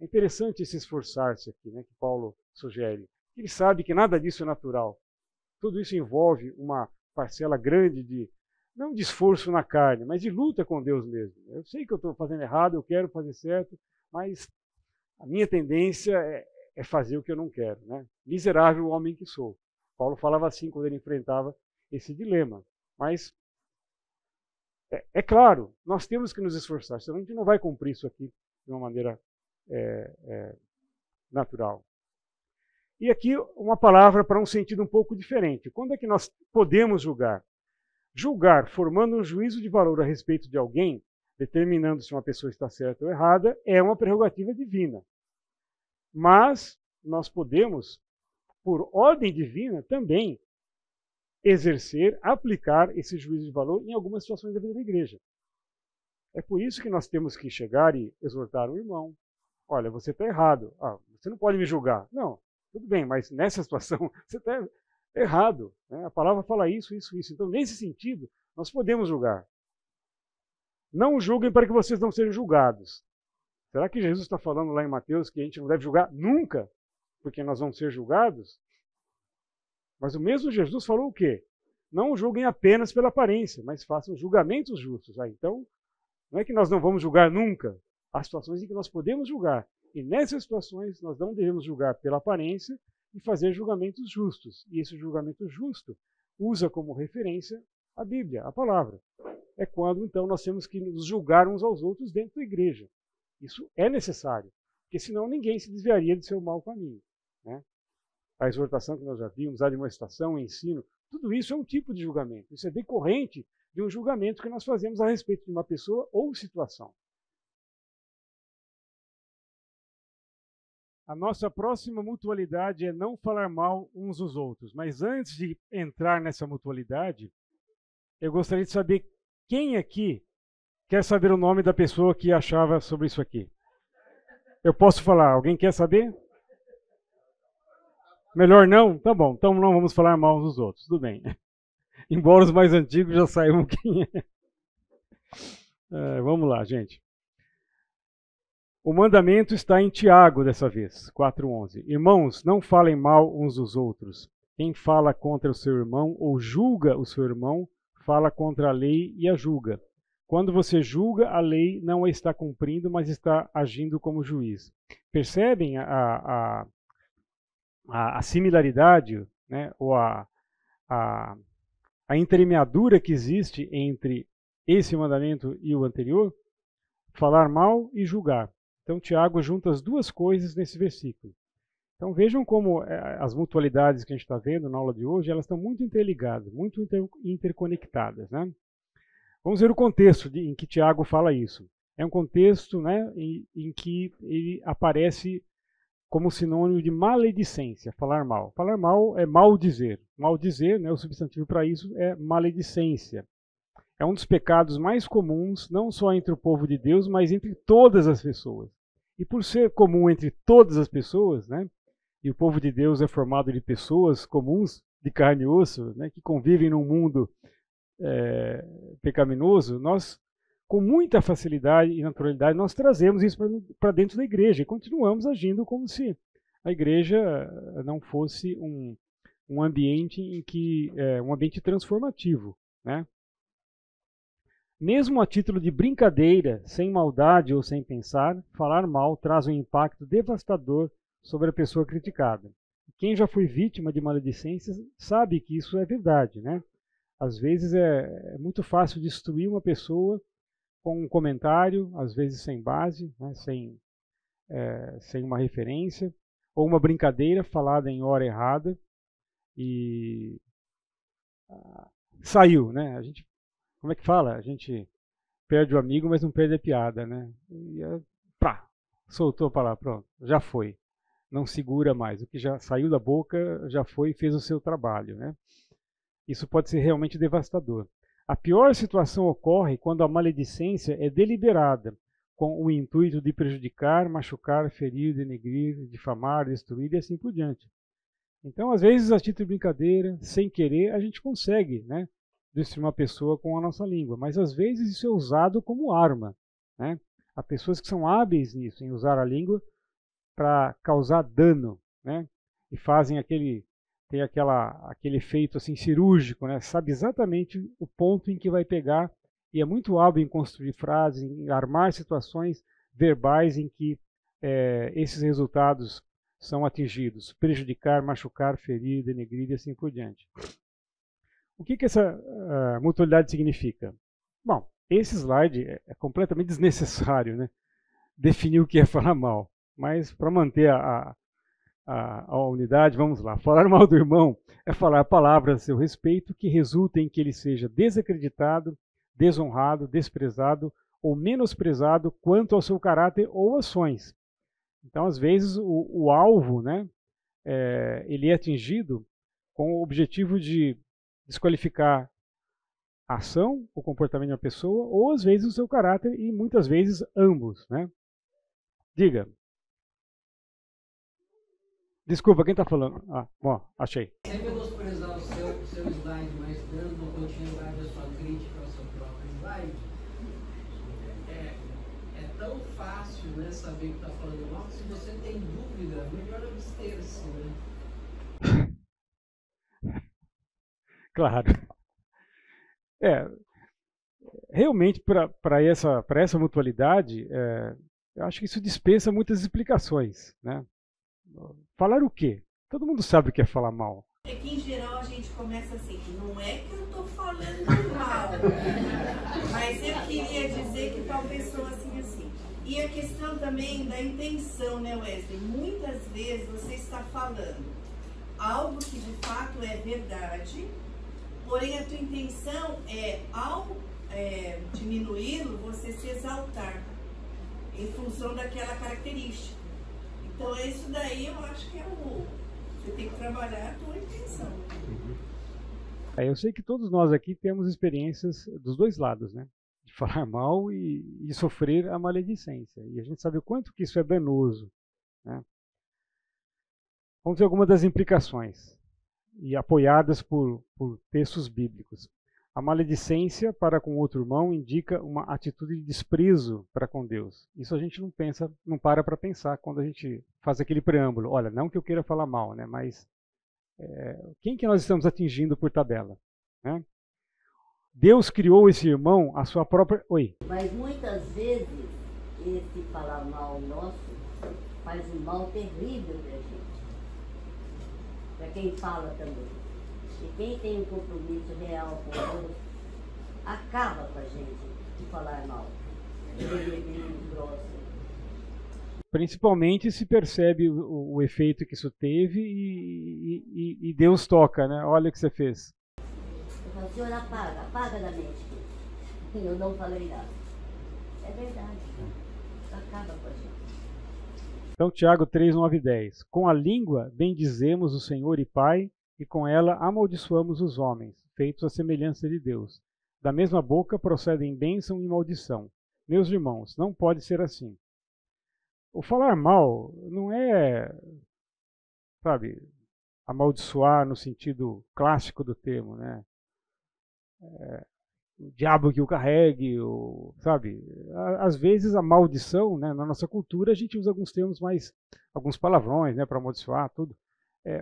É interessante esse esforçar-se aqui, né, que Paulo sugere. Ele sabe que nada disso é natural. Tudo isso envolve uma parcela grande não de esforço na carne, mas de luta com Deus mesmo. Eu sei que eu estou fazendo errado, eu quero fazer certo, mas a minha tendência é fazer o que eu não quero, né? Miserável homem que sou. Paulo falava assim quando ele enfrentava esse dilema. Mas, é claro, nós temos que nos esforçar, senão a gente não vai cumprir isso aqui de uma maneira natural. E aqui uma palavra para um sentido um pouco diferente. Quando é que nós podemos julgar? Julgar, formando um juízo de valor a respeito de alguém, determinando se uma pessoa está certa ou errada, é uma prerrogativa divina. Mas nós podemos, por ordem divina, também exercer, aplicar esse juízo de valor em algumas situações da vida da igreja. É por isso que nós temos que chegar e exortar um irmão. Olha, você está errado. Você não pode me julgar. Não, tudo bem, mas nessa situação você está errado. Né? A palavra fala isso, isso, isso. Então, nesse sentido, nós podemos julgar. Não julguem para que vocês não sejam julgados. Será que Jesus está falando lá em Mateus que a gente não deve julgar nunca, porque nós vamos ser julgados? Mas o mesmo Jesus falou o quê? Não julguem apenas pela aparência, mas façam julgamentos justos. Então, não é que nós não vamos julgar nunca. Há situações em que nós podemos julgar. E nessas situações, nós não devemos julgar pela aparência e fazer julgamentos justos. E esse julgamento justo usa como referência a Bíblia, a palavra. É quando, então, nós temos que nos julgar uns aos outros dentro da igreja. Isso é necessário, porque senão ninguém se desviaria de seu mau caminho. Né? A exortação que nós já vimos, a admoestação, o ensino, tudo isso é um tipo de julgamento. Isso é decorrente de um julgamento que nós fazemos a respeito de uma pessoa ou situação. A nossa próxima mutualidade é não falar mal uns dos outros. Mas antes de entrar nessa mutualidade, eu gostaria de saber quem aqui quer saber o nome da pessoa que achava sobre isso aqui. Eu posso falar? Alguém quer saber? Melhor não? Tá bom, então não vamos falar mal uns dos outros. Tudo bem. Embora os mais antigos já saibam quem é. Vamos lá, gente. O mandamento está em Tiago dessa vez, 4:11. Irmãos, não falem mal uns dos outros. Quem fala contra o seu irmão ou julga o seu irmão, fala contra a lei e a julga. Quando você julga, a lei não a está cumprindo, mas está agindo como juiz. Percebem a similaridade, né, ou a entremeadura que existe entre esse mandamento e o anterior? Falar mal e julgar. Então, Tiago junta as duas coisas nesse versículo. Então vejam como as mutualidades que a gente está vendo na aula de hoje, elas estão muito interligadas, muito interconectadas, né? Vamos ver o contexto em que Tiago fala isso. É um contexto, né, em que ele aparece como sinônimo de maledicência, falar mal. Falar mal é maldizer. Maldizer, né, o substantivo para isso é maledicência. É um dos pecados mais comuns, não só entre o povo de Deus, mas entre todas as pessoas. E por ser comum entre todas as pessoas, né, e o povo de Deus é formado de pessoas comuns, de carne e osso, né, que convivem num mundo pecaminoso, nós, com muita facilidade e naturalidade, nós trazemos isso para dentro da igreja e continuamos agindo como se a igreja não fosse um ambiente um ambiente transformativo, né? Mesmo a título de brincadeira, sem maldade ou sem pensar, falar mal traz um impacto devastador sobre a pessoa criticada. Quem já foi vítima de maledicências sabe que isso é verdade, né? Às vezes é muito fácil destruir uma pessoa com um comentário, às vezes sem base, né? sem uma referência, ou uma brincadeira falada em hora errada e saiu, né? A gente, como é que fala? A gente perde o amigo, mas não perde a piada, né? E soltou a palavra, pronto, já foi. Não segura mais. O que já saiu da boca já foi e fez o seu trabalho, né? Isso pode ser realmente devastador. A pior situação ocorre quando a maledicência é deliberada, com o intuito de prejudicar, machucar, ferir, denegrir, difamar, destruir e assim por diante. Então, às vezes, a título de brincadeira, sem querer, a gente consegue, né, destruir uma pessoa com a nossa língua, mas às vezes isso é usado como arma, né? Há pessoas que são hábeis nisso, em usar a língua para causar dano, né? E fazem aquele efeito assim cirúrgico, né? Sabe exatamente o ponto em que vai pegar e é muito hábil em construir frases, em armar situações verbais em que esses resultados são atingidos: prejudicar, machucar, ferir, denegrir e assim por diante. O que essa mutualidade significa? Bom, esse slide é completamente desnecessário, né? Definir o que é falar mal, mas para manter a unidade, vamos lá. Falar mal do irmão é falar palavras a seu respeito que resultem em que ele seja desacreditado, desonrado, desprezado ou menosprezado quanto ao seu caráter ou ações. Então, às vezes, o alvo, né, ele é atingido com o objetivo de desqualificar a ação, o comportamento de uma pessoa, ou às vezes o seu caráter, e muitas vezes ambos, né? Diga. Desculpa, quem está falando? Bom, achei. Sem menosprezar o seu slide, mas dando continuidade à sua crítica ao seu próprio slide, é tão fácil, né, saber que está falando mal, que se você tem dúvida, melhor abster-se, né? Claro. Realmente, para essa mutualidade, eu acho que isso dispensa muitas explicações, né? Falar o quê? Todo mundo sabe o que é falar mal. É que, em geral, a gente começa assim: não é que eu estou falando mal, mas eu queria dizer que tal pessoa assim. E a questão também da intenção, né, Wesley? Muitas vezes você está falando algo que de fato é verdade, porém a tua intenção ao diminuí-lo, você se exaltar em função daquela característica. Então, isso daí eu acho que você tem que trabalhar a tua intenção. Eu sei que todos nós aqui temos experiências dos dois lados, né? De falar mal e sofrer a maledicência. E a gente sabe o quanto que isso é danoso, né? Vamos ver algumas das implicações, e apoiadas por textos bíblicos. A maledicência para com outro irmão indica uma atitude de desprezo para com Deus. Isso a gente não para pensar quando a gente faz aquele preâmbulo. Olha, não que eu queira falar mal, né? Mas quem que nós estamos atingindo por tabela, né? Deus criou esse irmão a sua própria... Oi. Mas muitas vezes esse falar mal nosso faz um mal terrível para a gente, para quem fala também. E quem tem um compromisso real com Deus, acaba com a gente de falar mal, de denegrir, grosso. Principalmente se percebe o efeito que isso teve e Deus toca, né? Olha o que você fez. Eu falo, Senhor, apaga da mente. Eu não falei nada. É verdade. Acaba com a gente. Então, Tiago 3, 9 e 10. Com a língua bendizemos o Senhor e Pai, e com ela amaldiçoamos os homens, feitos à semelhança de Deus. Da mesma boca procedem bênção e maldição. Meus irmãos, não pode ser assim. O falar mal não é, sabe, amaldiçoar no sentido clássico do termo, né? O diabo que o carregue, sabe? Às vezes a maldição, né, na nossa cultura a gente usa alguns termos mais, alguns palavrões, né, para amaldiçoar tudo.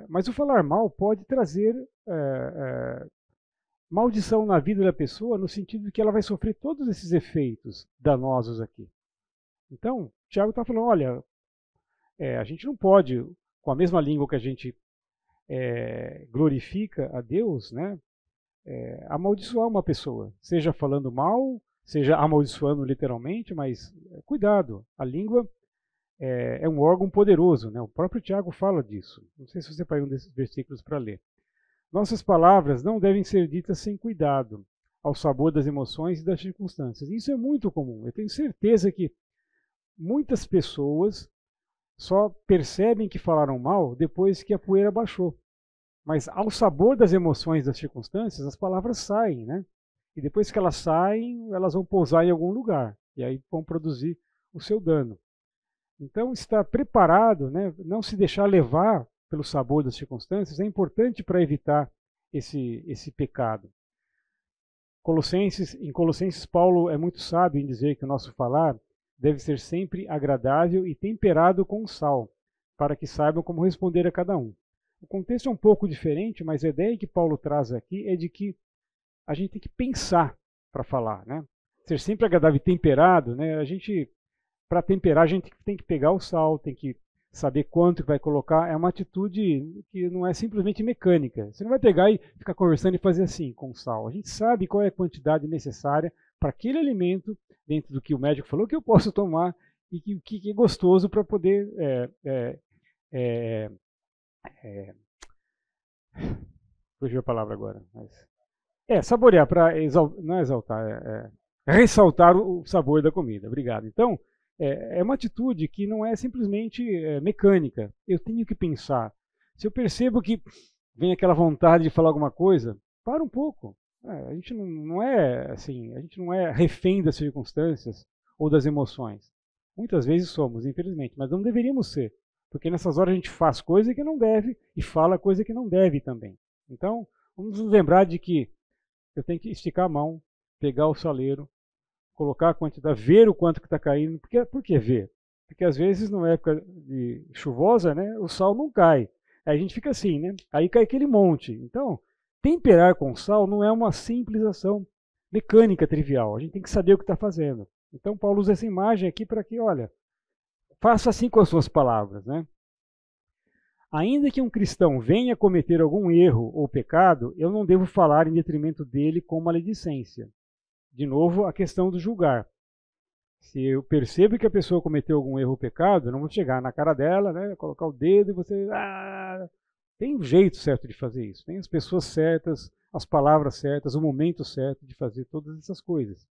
Mas o falar mal pode trazer maldição na vida da pessoa no sentido de que ela vai sofrer todos esses efeitos danosos aqui. Então, Tiago está falando, olha, a gente não pode, com a mesma língua que a gente glorifica a Deus, né, amaldiçoar uma pessoa, seja falando mal, seja amaldiçoando literalmente, mas cuidado, a língua é um órgão poderoso, né? O próprio Tiago fala disso. Não sei se você pegou um desses versículos para ler. Nossas palavras não devem ser ditas sem cuidado, ao sabor das emoções e das circunstâncias. Isso é muito comum. Eu tenho certeza que muitas pessoas só percebem que falaram mal depois que a poeira baixou. Mas ao sabor das emoções, das circunstâncias, as palavras saem, né? E depois que elas saem, elas vão pousar em algum lugar. E aí vão produzir o seu dano. Então, estar preparado, né? Não se deixar levar pelo sabor das circunstâncias, é importante para evitar esse pecado. Em Colossenses, Paulo é muito sábio em dizer que o nosso falar deve ser sempre agradável e temperado com sal, para que saibam como responder a cada um. O contexto é um pouco diferente, mas a ideia que Paulo traz aqui é de que a gente tem que pensar para falar, né? Ser sempre agradável e temperado, né? Para temperar, a gente tem que pegar o sal, tem que saber quanto vai colocar. É uma atitude que não é simplesmente mecânica. Você não vai pegar e ficar conversando e fazer assim com o sal. A gente sabe qual é a quantidade necessária para aquele alimento, dentro do que o médico falou que eu posso tomar e que é gostoso para poder fugiu a palavra agora. Mas, saborear, para não exaltar, ressaltar o sabor da comida. Obrigado. Então, é uma atitude que não é simplesmente mecânica. Eu tenho que pensar. Se eu percebo que vem aquela vontade de falar alguma coisa, para um pouco. A gente não é assim, a gente não é refém das circunstâncias ou das emoções. Muitas vezes somos, infelizmente, mas não deveríamos ser. Porque nessas horas a gente faz coisa que não deve e fala coisa que não deve também. Então, vamos nos lembrar de que eu tenho que esticar a mão, pegar o saleiro, colocar a quantidade, ver o quanto que está caindo. Por que ver? Porque às vezes, numa época chuvosa, né, o sal não cai. Aí a gente fica assim, né? Aí cai aquele monte. Então, temperar com sal não é uma simples ação mecânica trivial. A gente tem que saber o que está fazendo. Então, Paulo usa essa imagem aqui para que, olha, faça assim com as suas palavras, né? Ainda que um cristão venha cometer algum erro ou pecado, eu não devo falar em detrimento dele com maledicência. De novo, a questão do julgar. Se eu percebo que a pessoa cometeu algum erro ou pecado, eu não vou chegar na cara dela, né, colocar o dedo e você... Tem um jeito certo de fazer isso. Tem as pessoas certas, as palavras certas, o momento certo de fazer todas essas coisas.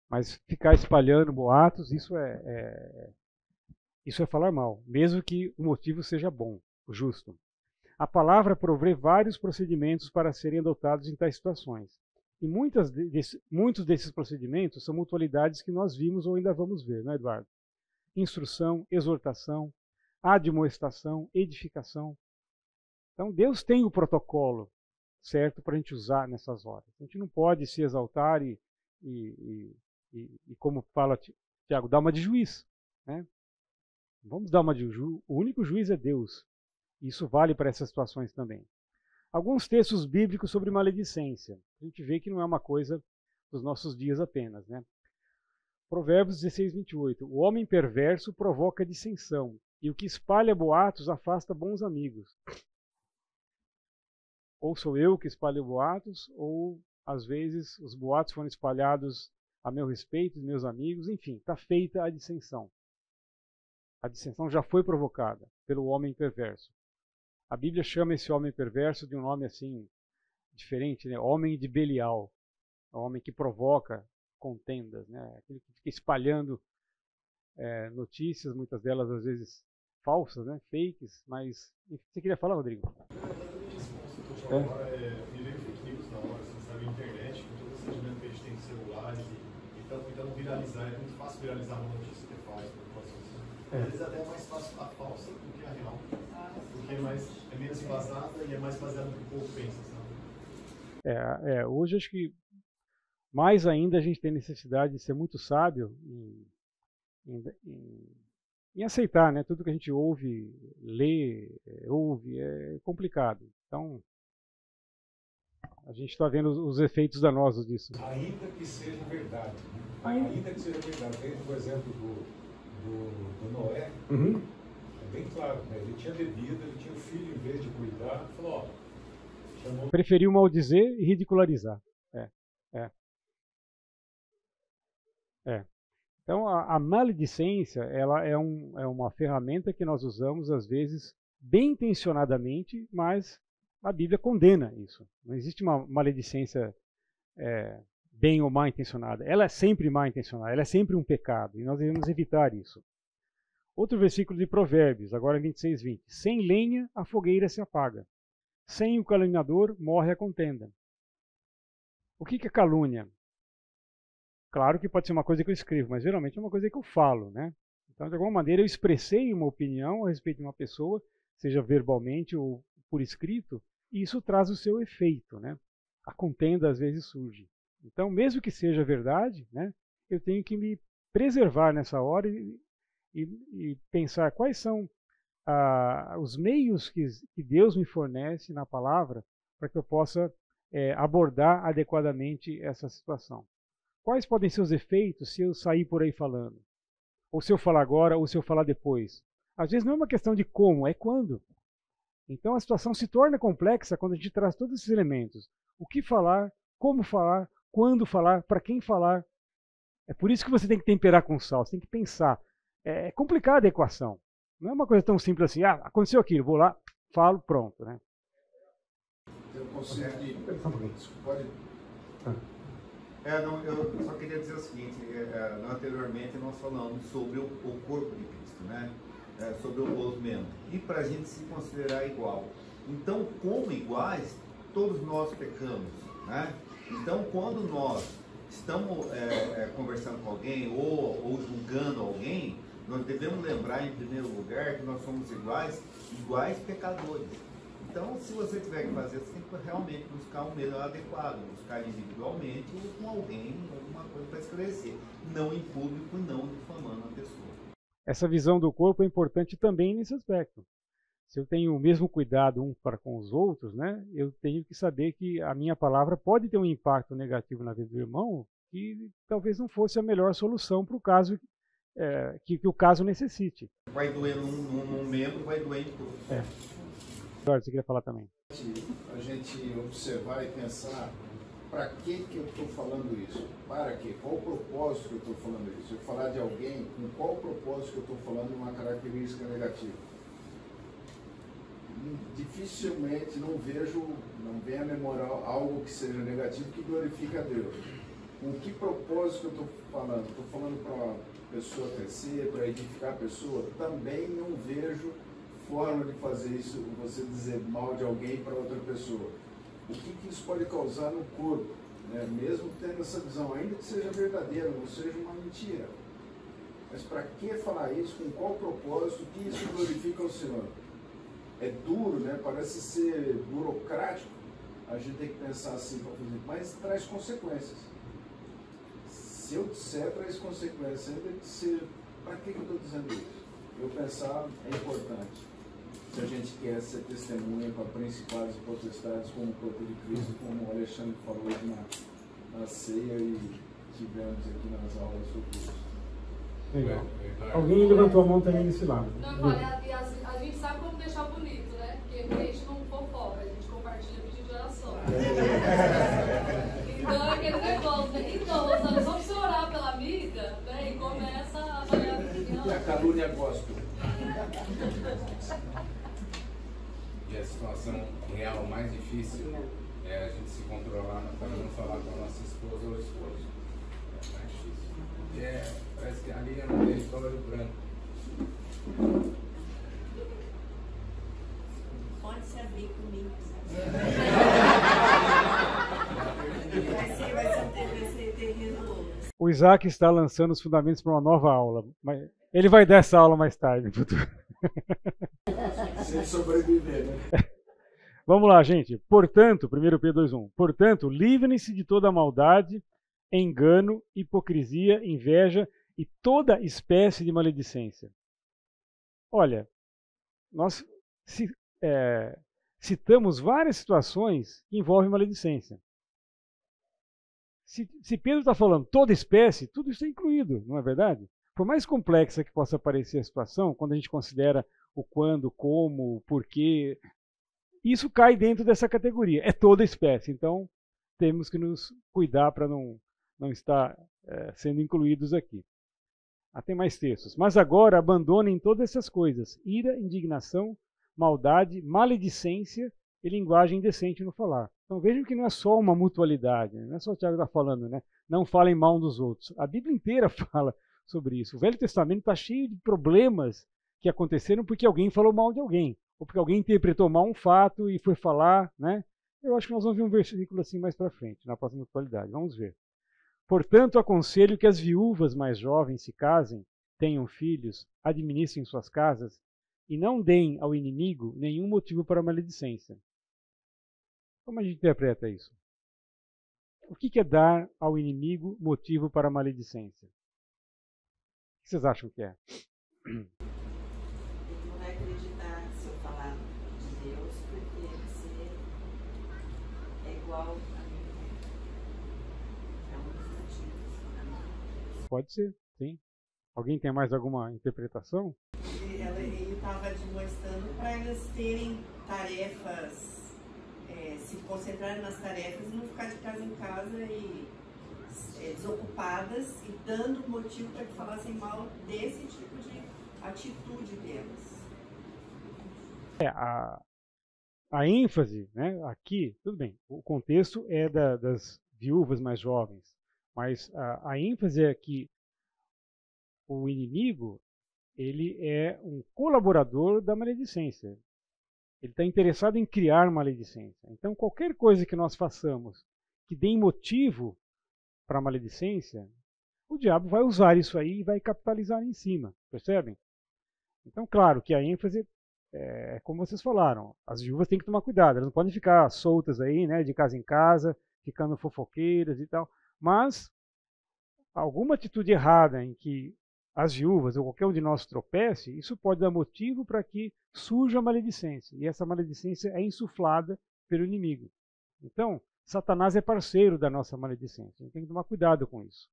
Mas ficar espalhando boatos, isso é falar mal, mesmo que o motivo seja bom, justo. A palavra provê vários procedimentos para serem adotados em tais situações. E muitos desses procedimentos são mutualidades que nós vimos ou ainda vamos ver, não é, Eduardo? Instrução, exortação, admoestação, edificação. Então, Deus tem o protocolo certo para a gente usar nessas horas. A gente não pode se exaltar e como fala Tiago, dar uma de juiz, né? Vamos dar uma de juiz. O único juiz é Deus. Isso vale para essas situações também. Alguns textos bíblicos sobre maledicência. A gente vê que não é uma coisa dos nossos dias apenas, né? Provérbios 16, 28. O homem perverso provoca dissensão, e o que espalha boatos afasta bons amigos. Ou sou eu que espalho boatos, ou às vezes os boatos foram espalhados a meu respeito, meus amigos, enfim, está feita a dissensão. A dissensão já foi provocada pelo homem perverso. A Bíblia chama esse homem perverso de um nome assim, diferente, né? Homem de Belial. O homem que provoca contendas, né? Aquele que fica espalhando notícias, muitas delas às vezes falsas, né? Fakes, mas... Você queria falar, Rodrigo? Me veio fake news na hora, assim, sabe, internet, com todo esse sentimento que a gente tem de celulares e tentando viralizar, é muito fácil viralizar uma notícia que é falsa, às vezes até é mais fácil a falsa do que a real, porque é menos embasada e é mais baseada no que o povo pensa, sabe? Hoje acho que mais ainda a gente tem necessidade de ser muito sábio em aceitar, né? Tudo que a gente ouve, lê, ouve, é complicado. Então, a gente está vendo os efeitos danosos disso. Ainda que seja verdade. Ainda que seja verdade. Veja, por exemplo, do Noé, é bem claro, né? Ele tinha bebida, ele tinha o filho, em vez de cuidar, falou, chamou... Preferiu maldizer e ridicularizar. Então, a maledicência, ela é uma ferramenta que nós usamos, às vezes, bem intencionadamente, mas a Bíblia condena isso. Não existe uma maledicência bem ou mal intencionada. Ela é sempre mal intencionada, ela é sempre um pecado, e nós devemos evitar isso. Outro versículo de Provérbios, agora 26:20. Sem lenha, a fogueira se apaga. Sem o caluniador, morre a contenda. O que é calúnia? Claro que pode ser uma coisa que eu escrevo, mas geralmente é uma coisa que eu falo, né? Então, de alguma maneira, eu expressei uma opinião a respeito de uma pessoa, seja verbalmente ou por escrito, e isso traz o seu efeito, né? A contenda às vezes surge. Então, mesmo que seja verdade, né, eu tenho que me preservar nessa hora e pensar quais são os meios que Deus me fornece na palavra para que eu possa abordar adequadamente essa situação. Quais podem ser os efeitos se eu sair por aí falando? Ou se eu falar agora, ou se eu falar depois? Às vezes não é uma questão de como, é quando. Então a situação se torna complexa quando a gente traz todos esses elementos. O que falar, como falar, quando falar, para quem falar. É por isso que você tem que temperar com sal, você tem que pensar. É complicada a equação. Não é uma coisa tão simples assim, aconteceu aquilo, vou lá, falo, pronto, né? Eu consigo que... Pode... eu só queria dizer o seguinte, anteriormente nós falamos sobre o corpo de Cristo, né? Sobre o outro membro. E para a gente se considerar igual. Então, como iguais, todos nós pecamos, né? Então, quando nós estamos conversando com alguém ou julgando alguém, nós devemos lembrar, em primeiro lugar, que nós somos iguais pecadores. Então, se você tiver que fazer, você tem que realmente buscar um meio adequado, buscar individualmente ou com alguém, alguma coisa para esclarecer. Não em público, não difamando a pessoa. Essa visão do corpo é importante também nesse aspecto. Se eu tenho o mesmo cuidado um para com os outros, né, eu tenho que saber que a minha palavra pode ter um impacto negativo na vida do irmão, que talvez não fosse a melhor solução para o caso que o caso necessite. Vai doer num membro, vai doer em todos. Eduardo, você queria falar também? A gente observar e pensar, para que eu estou falando isso? Para quê? Qual o propósito que eu estou falando isso? Eu falar de alguém, com qual propósito que eu estou falando uma característica negativa? Dificilmente não vem a memória algo que seja negativo que glorifique a Deus. Com que propósito que eu estou falando? Estou falando para a pessoa crescer, para edificar a pessoa? Também não vejo forma de fazer isso, você dizer mal de alguém para outra pessoa. O que isso pode causar no corpo, né? Mesmo tendo essa visão, ainda que seja verdadeira, não seja uma mentira. Mas para que falar isso? Com qual propósito? Que isso glorifica o Senhor? É duro, né? Parece ser burocrático. A gente tem que pensar assim para fazer, mas traz consequências. Se eu disser, traz consequências. Ainda que seja, para que eu estou dizendo isso? Eu pensar é importante. Se a gente quer ser testemunha para principais e potestades como o corpo de Cristo, como o Alexandre falou hoje na ceia e tivemos aqui nas aulas futuras. Legal. Alguém levantou a mão também nesse lado. Não, a gente sabe como deixar bonito, né? Porque a gente não fofoca, a gente compartilha pedido de oração. Então é aquele negócio, né? Então, Rosana, só pra você orar pela amiga, né? E começa a avaliar a opinião. E a calúnia gospel. E a situação real mais difícil é a gente se controlar para não falar com a nossa esposa ou esposo. É mais difícil. Porque parece que ali é um território branco. Pode se abrir comigo. Vai ser terreno. O Isaac está lançando os fundamentos para uma nova aula. Mas ele vai dar essa aula mais tarde no futuro. Se sobreviver, né? Vamos lá, gente. Portanto, 1 Pedro 2:1. Portanto, livrem-se de toda maldade, engano, hipocrisia, inveja e toda espécie de maledicência. Olha, nós citamos várias situações que envolvem maledicência. Se Pedro está falando toda espécie, tudo isso é incluído, não é verdade? Por mais complexa que possa parecer a situação, quando a gente considera o quando, como, o porquê, isso cai dentro dessa categoria. É toda espécie. Então, temos que nos cuidar para não estar sendo incluídos aqui. Tem mais textos. Mas agora abandonem todas essas coisas: ira, indignação, maldade, maledicência e linguagem indecente no falar. Então vejam que não é só uma mutualidade, não é só o Tiago está falando, né? Não falem mal um dos outros. A Bíblia inteira fala sobre isso. O Velho Testamento está cheio de problemas que aconteceram porque alguém falou mal de alguém, ou porque alguém interpretou mal um fato e foi falar, né? Eu acho que nós vamos ver um versículo assim mais para frente, na próxima mutualidade. Vamos ver. Portanto, aconselho que as viúvas mais jovens se casem, tenham filhos, administrem suas casas e não deem ao inimigo nenhum motivo para maledicência. Como a gente interpreta isso? O que é dar ao inimigo motivo para maledicência? O que vocês acham que é? Ele não vai acreditar se eu falar de Deus, porque você é igual a mim. É um dos motivos. Pode ser, sim. Alguém tem mais alguma interpretação? Ele estava demonstrando para elas terem tarefas, se concentrarem nas tarefas e não ficar de casa em casa e desocupadas e dando motivo para que falassem mal desse tipo de atitude delas. A ênfase, né, aqui, tudo bem, o contexto é das viúvas mais jovens, mas a ênfase é que o inimigo, ele é um colaborador da maledicência. Ele está interessado em criar maledicência. Então, qualquer coisa que nós façamos que dê motivo para a maledicência, o diabo vai usar isso aí e vai capitalizar em cima, percebem? Então, claro que a ênfase é como vocês falaram, as viúvas têm que tomar cuidado, elas não podem ficar soltas aí, né, de casa em casa, ficando fofoqueiras e tal, mas alguma atitude errada em que as viúvas ou qualquer um de nós tropece, isso pode dar motivo para que surja a maledicência. E essa maledicência é insuflada pelo inimigo. Então, Satanás é parceiro da nossa maledicência. A gente tem que tomar cuidado com isso.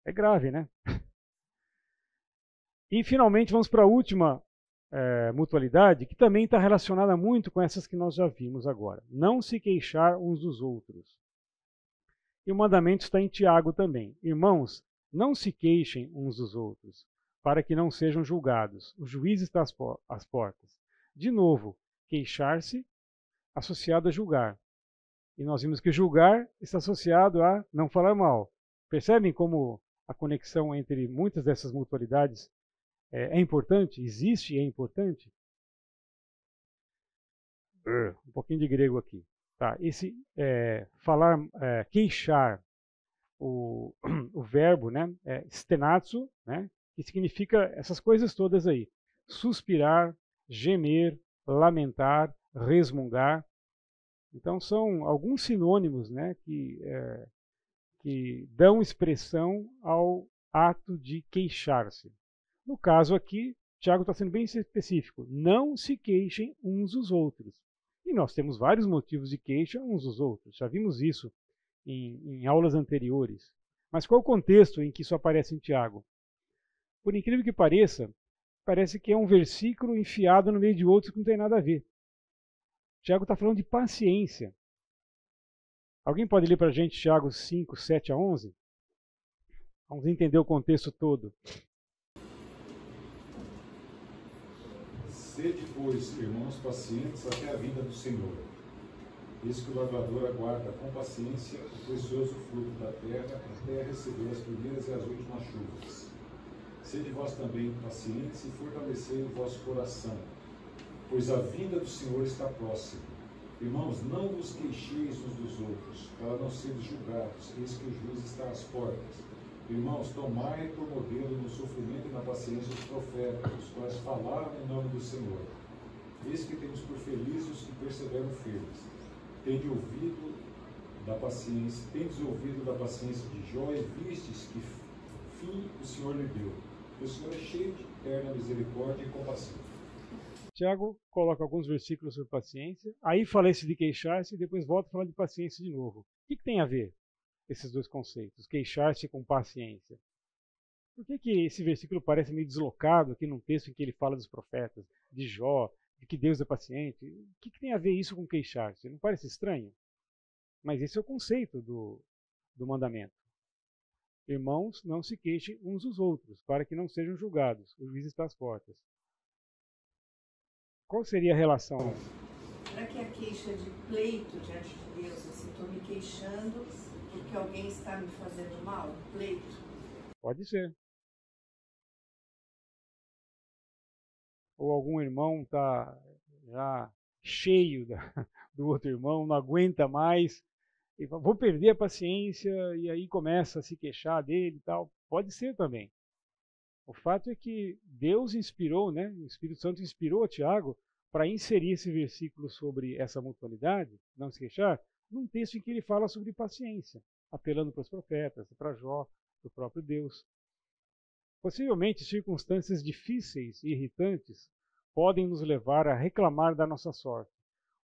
É grave, né? E, finalmente, vamos para a última mutualidade, que também está relacionada muito com essas que nós já vimos agora. Não se queixar uns dos outros. E o mandamento está em Tiago também. Irmãos, não se queixem uns dos outros, para que não sejam julgados. O juiz está às portas. De novo, queixar-se associado a julgar. E nós vimos que julgar está associado a não falar mal. Percebem como a conexão entre muitas dessas mutualidades é importante? Existe e é importante? Um pouquinho de grego aqui. Tá, esse falar, queixar, o verbo, né, stenatsu, né, que significa essas coisas todas aí. Suspirar, gemer, lamentar, resmungar. Então são alguns sinônimos, né, que dão expressão ao ato de queixar-se. No caso aqui, Tiago está sendo bem específico. Não se queixem uns dos outros. E nós temos vários motivos de queixa uns dos outros. Já vimos isso em aulas anteriores. Mas qual é o contexto em que isso aparece em Tiago? Por incrível que pareça, parece que é um versículo enfiado no meio de outros que não tem nada a ver. Tiago está falando de paciência. Alguém pode ler para a gente Tiago 5, 7 a 11? Vamos entender o contexto todo. Sede, pois, irmãos, pacientes até a vinda do Senhor. Eis que o lavrador aguarda com paciência o precioso fruto da terra, até receber as primeiras e as últimas chuvas. Sede vós também pacientes e fortalecei o vosso coração, pois a vinda do Senhor está próxima. Irmãos, não vos queixeis uns dos outros, para não seres julgados, eis que o juiz está às portas. Irmãos, tomai por modelo no sofrimento e na paciência os profetas, os quais falaram em nome do Senhor. Eis que temos por felizes os que perseveram firmes. Tendes ouvido da paciência de Jó e vistes que fim o Senhor lhe deu. O Senhor é cheio de eterna misericórdia e compassivo. Tiago coloca alguns versículos sobre paciência, aí fala esse de queixar-se e depois volta a falar de paciência de novo. O que tem a ver esses dois conceitos, queixar-se com paciência? Por que esse versículo parece meio deslocado aqui num texto em que ele fala dos profetas, de Jó, de que Deus é paciente? O que tem a ver isso com queixar-se? Não parece estranho? Mas esse é o conceito do mandamento. Irmãos, não se queixem uns dos outros, para que não sejam julgados. O juiz está às portas. Qual seria a relação? Será que a queixa de pleito diante de Deus, assim, estou me queixando porque alguém está me fazendo mal? Pleito? Pode ser. Ou algum irmão está já cheio do outro irmão, não aguenta mais, e fala, vou perder a paciência, e aí começa a se queixar dele e tal. Pode ser também. O fato é que Deus inspirou, né? O Espírito Santo inspirou a Tiago para inserir esse versículo sobre essa mutualidade, não se queixar, num texto em que ele fala sobre paciência, apelando para os profetas, para Jó, para o próprio Deus. Possivelmente, circunstâncias difíceis e irritantes podem nos levar a reclamar da nossa sorte,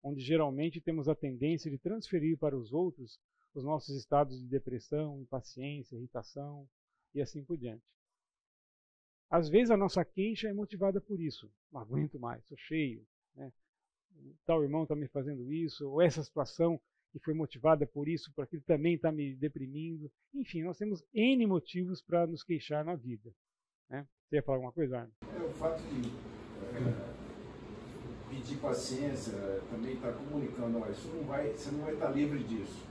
onde geralmente temos a tendência de transferir para os outros os nossos estados de depressão, impaciência, irritação e assim por diante. Às vezes a nossa queixa é motivada por isso. Não aguento mais, estou cheio. Né? Tal irmão está me fazendo isso, ou essa situação que foi motivada por isso, porque ele também está me deprimindo. Enfim, nós temos N motivos para nos queixar na vida. Né? Você ia falar alguma coisa, Arno? O fato de pedir paciência também está comunicando, ó, isso não vai, você não vai estar livre disso.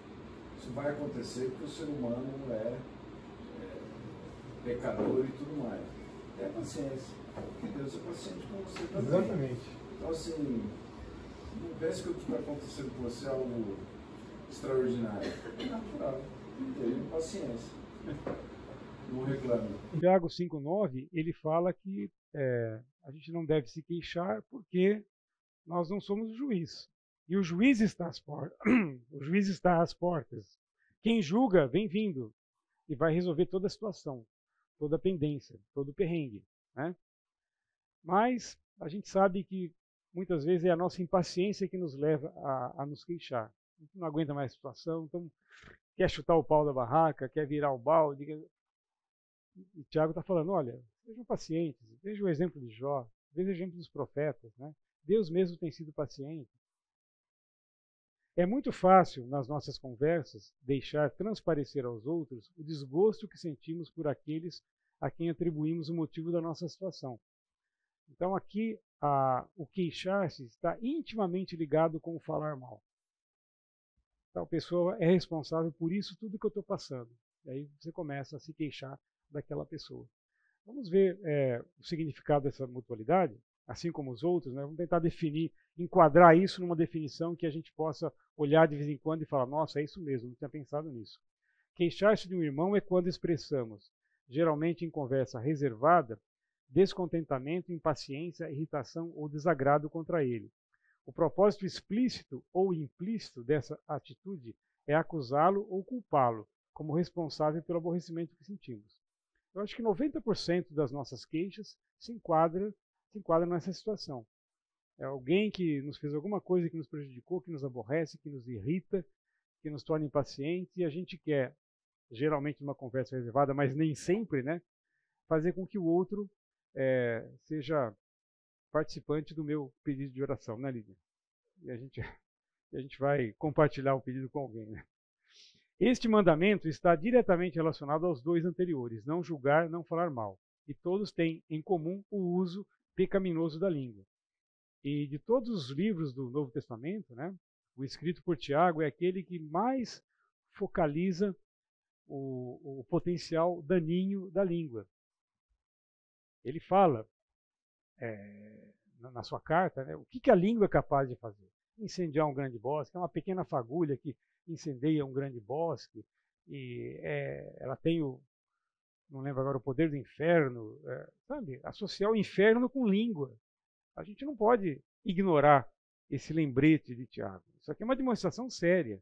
Isso vai acontecer porque o ser humano é pecador e tudo mais. É paciência, porque Deus é paciente com você também. Exatamente. Então, assim, não pense que o que está acontecendo com você é algo extraordinário. É natural. Tenha paciência. Não reclame. Em Tiago 5,9, ele fala que a gente não deve se queixar porque nós não somos o juiz. E o juiz está às portas. O juiz está às portas. Quem julga, vem vindo e vai resolver toda a situação, toda a pendência, todo o perrengue. Né? Mas a gente sabe que muitas vezes é a nossa impaciência que nos leva a nos queixar. A gente não aguenta mais a situação, então quer chutar o pau da barraca, quer virar o balde. E Tiago está falando, olha, sejam pacientes, veja o exemplo de Jó, veja o exemplo dos profetas. Né? Deus mesmo tem sido paciente. É muito fácil, nas nossas conversas, deixar transparecer aos outros o desgosto que sentimos por aqueles a quem atribuímos o motivo da nossa situação. Então aqui, o queixar-se está intimamente ligado com o falar mal. Então a pessoa é responsável por isso tudo que eu estou passando. E aí você começa a se queixar daquela pessoa. Vamos ver o significado dessa mutualidade, assim como os outros, né? Vamos tentar definir, enquadrar isso numa definição que a gente possa olhar de vez em quando e falar, nossa, é isso mesmo, não tinha pensado nisso. Queixar-se de um irmão é quando expressamos, geralmente em conversa reservada, descontentamento, impaciência, irritação ou desagrado contra ele. O propósito explícito ou implícito dessa atitude é acusá-lo ou culpá-lo como responsável pelo aborrecimento que sentimos. Eu acho que 90% das nossas queixas se enquadram nessa situação. É alguém que nos fez alguma coisa que nos prejudicou, que nos aborrece, que nos irrita, que nos torna impacientes, e a gente quer, geralmente numa conversa reservada, mas nem sempre, né, fazer com que o outro seja participante do meu pedido de oração, né, Lídia? E a gente vai compartilhar o pedido com alguém, né? Este mandamento está diretamente relacionado aos dois anteriores, não julgar, não falar mal. E todos têm em comum o uso pecaminoso da língua. E de todos os livros do Novo Testamento, né, o escrito por Tiago é aquele que mais focaliza o potencial daninho da língua. Ele fala, na sua carta, né, o que a língua é capaz de fazer. Incendiar um grande bosque, é uma pequena fagulha que incendeia um grande bosque, e ela tem não lembro agora, o poder do inferno, sabe? Associar o inferno com língua. A gente não pode ignorar esse lembrete de Tiago. Isso aqui é uma demonstração séria.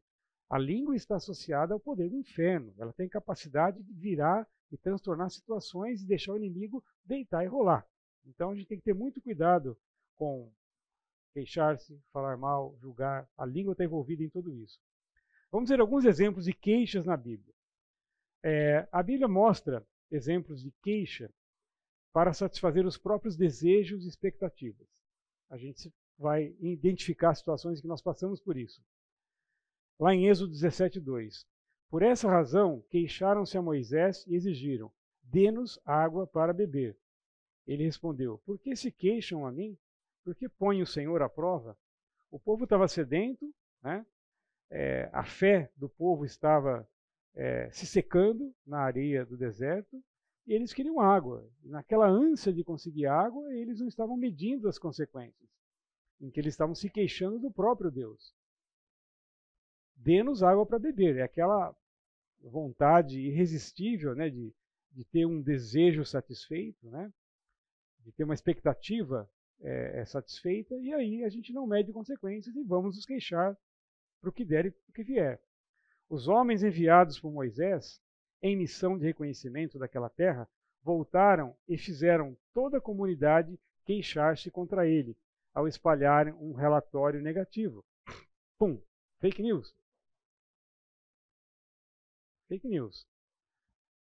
A língua está associada ao poder do inferno. Ela tem capacidade de virar e transtornar situações e deixar o inimigo deitar e rolar. Então a gente tem que ter muito cuidado com queixar-se, falar mal, julgar. A língua está envolvida em tudo isso. Vamos ver alguns exemplos de queixas na Bíblia. A Bíblia mostra exemplos de queixa para satisfazer os próprios desejos e expectativas. A gente vai identificar situações que nós passamos por isso. Lá em Êxodo 17:2. Por essa razão, queixaram-se a Moisés e exigiram: dê-nos água para beber. Ele respondeu: por que se queixam a mim? Por que põem o Senhor à prova? O povo estava sedento, né? A fé do povo estava se secando na areia do deserto, e eles queriam água. E naquela ânsia de conseguir água, eles não estavam medindo as consequências, em que eles estavam se queixando do próprio Deus. Dê-nos água para beber. É aquela vontade irresistível, né, de ter um desejo satisfeito, né, de ter uma expectativa satisfeita, e aí a gente não mede consequências e vamos nos queixar para o que der e para o que vier. Os homens enviados por Moisés, em missão de reconhecimento daquela terra, voltaram e fizeram toda a comunidade queixar-se contra ele, ao espalharem um relatório negativo. Pum! Fake news. Fake news.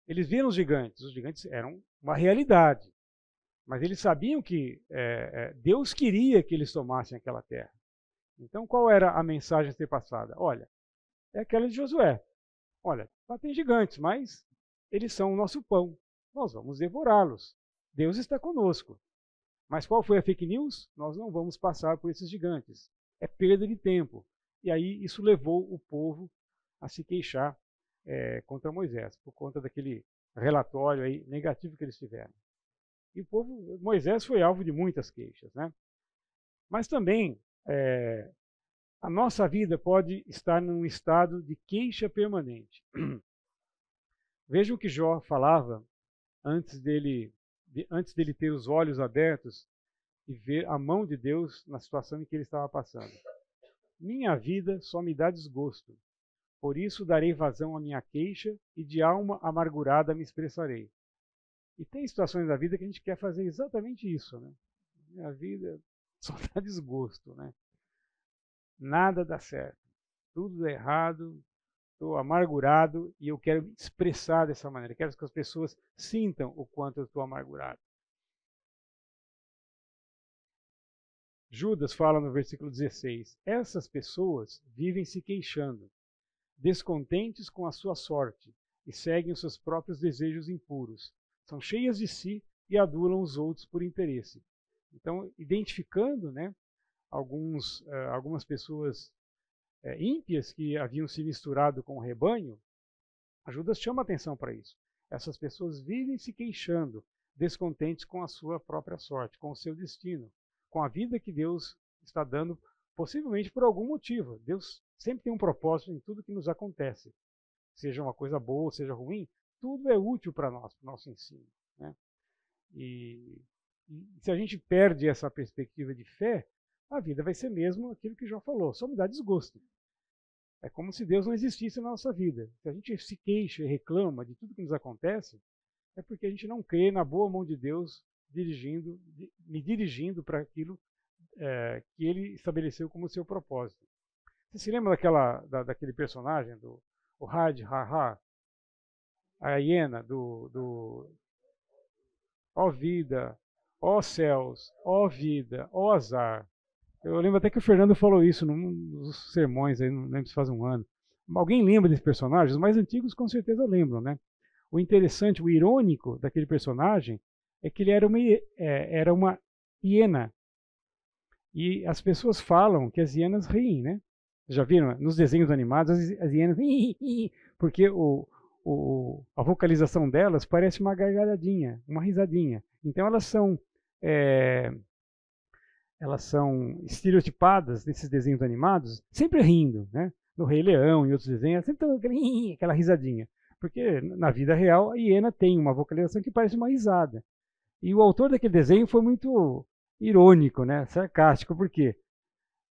Eles viram os gigantes eram uma realidade, mas eles sabiam que Deus queria que eles tomassem aquela terra. Então qual era a mensagem a ser passada? Olha, é aquela de Josué. Olha, lá tem gigantes, mas eles são o nosso pão. Nós vamos devorá-los. Deus está conosco. Mas qual foi a fake news? Nós não vamos passar por esses gigantes. É perda de tempo. E aí isso levou o povo a se queixar contra Moisés, por conta daquele relatório aí negativo que eles tiveram. E Moisés foi alvo de muitas queixas, né? Mas também a nossa vida pode estar num estado de queixa permanente. Vejam o que Jó falava antes dele ter os olhos abertos e ver a mão de Deus na situação em que ele estava passando. Minha vida só me dá desgosto, por isso darei vazão à minha queixa e de alma amargurada me expressarei. E tem situações da vida que a gente quer fazer exatamente isso, né? Minha vida só dá desgosto, né? Nada dá certo, tudo dá errado, estou amargurado e eu quero me expressar dessa maneira, quero que as pessoas sintam o quanto eu estou amargurado. Judas fala no versículo 16, essas pessoas vivem se queixando, descontentes com a sua sorte e seguem os seus próprios desejos impuros, são cheias de si e adulam os outros por interesse. Então, identificando, né, algumas pessoas ímpias que haviam se misturado com o rebanho, Judas chama atenção para isso. Essas pessoas vivem se queixando, descontentes com a sua própria sorte, com o seu destino, com a vida que Deus está dando, possivelmente por algum motivo. Deus sempre tem um propósito em tudo que nos acontece. Seja uma coisa boa, seja ruim, tudo é útil para nós, para o nosso ensino, né? E se a gente perde essa perspectiva de fé, a vida vai ser mesmo aquilo que Jó falou, só me dá desgosto. É como se Deus não existisse na nossa vida. Se a gente se queixa e reclama de tudo que nos acontece, é porque a gente não crê na boa mão de Deus me dirigindo para aquilo que Ele estabeleceu como seu propósito. Você se lembra daquele personagem, o Had Ha-Ha, a hiena ó vida, ó céus, ó vida, ó azar. Eu lembro até que o Fernando falou isso num dos sermões, aí, não lembro se faz um ano. Alguém lembra desse personagem? Os mais antigos com certeza lembram, né? O interessante, o irônico daquele personagem é que ele era uma hiena. E as pessoas falam que as hienas riem, né? Já viram? Nos desenhos animados, as hienas riem, porque a vocalização delas parece uma gargalhadinha, uma risadinha. Então elas são estereotipadas nesses desenhos animados, sempre rindo, né? No Rei Leão e outros desenhos, sempre aquela risadinha. Porque na vida real a hiena tem uma vocalização que parece uma risada. E o autor daquele desenho foi muito irônico, né? Sarcástico, porque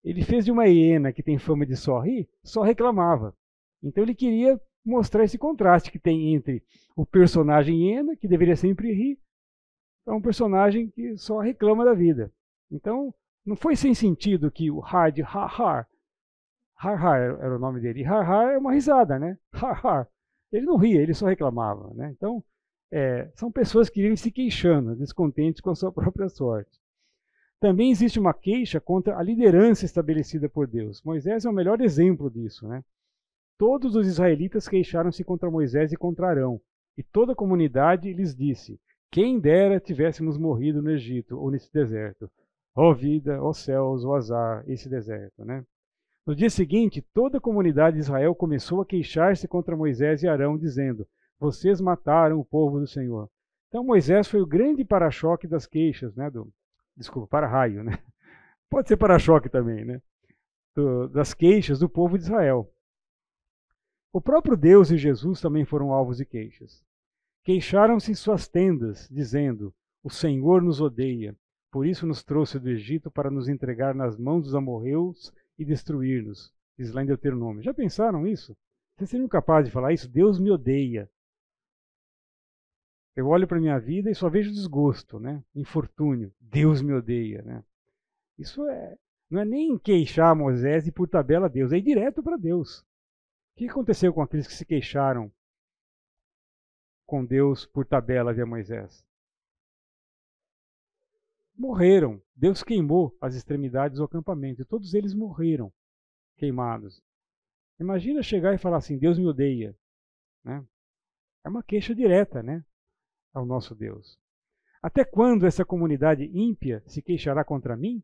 ele fez de uma hiena que tem fama de só rir, só reclamava. Então ele queria mostrar esse contraste que tem entre o personagem hiena, que deveria sempre rir, é um personagem que só reclama da vida. Então, não foi sem sentido que o Hard Har era o nome dele. Har é uma risada, né? Har. Ele não ria, ele só reclamava, né? Então, são pessoas que vivem se queixando, descontentes com a sua própria sorte. Também existe uma queixa contra a liderança estabelecida por Deus. Moisés é o melhor exemplo disso, né? Todos os israelitas queixaram-se contra Moisés e contra Arão, e toda a comunidade lhes disse: quem dera tivéssemos morrido no Egito ou nesse deserto. Ó vida, ó céus, ó azar, esse deserto, né? No dia seguinte, toda a comunidade de Israel começou a queixar-se contra Moisés e Arão, dizendo: vocês mataram o povo do Senhor. Então Moisés foi o grande para-choque das queixas, né? Desculpa, para-raio, né? Pode ser para-choque também, né? Das queixas do povo de Israel. O próprio Deus e Jesus também foram alvos de queixas. Queixaram-se em suas tendas, dizendo: o Senhor nos odeia, por isso nos trouxe do Egito para nos entregar nas mãos dos amorreus e destruir-nos. Diz lá em Deuteronômio. Já pensaram isso? Vocês seriam capazes de falar isso? Deus me odeia. Eu olho para a minha vida e só vejo desgosto, né? Infortúnio. Deus me odeia, né? Isso não é nem queixar Moisés e por tabela Deus, é ir direto para Deus. O que aconteceu com aqueles que se queixaram com Deus por tabela via Moisés? Morreram. Deus queimou as extremidades do acampamento e todos eles morreram queimados. Imagina chegar e falar assim: Deus me odeia, né? É uma queixa direta, né, ao nosso Deus. Até quando essa comunidade ímpia se queixará contra mim?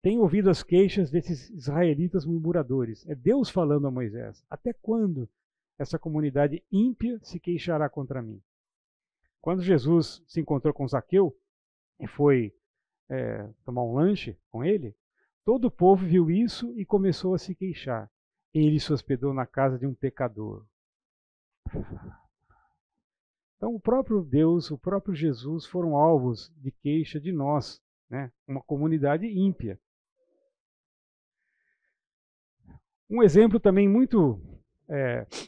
Tenho ouvido as queixas desses israelitas murmuradores. É Deus falando a Moisés. Até quando essa comunidade ímpia se queixará contra mim? Quando Jesus se encontrou com Zaqueu e foi tomar um lanche com ele, todo o povo viu isso e começou a se queixar. Ele se hospedou na casa de um pecador. Então o próprio Deus, o próprio Jesus foram alvos de queixa de nós, né? Uma comunidade ímpia. Um exemplo também muito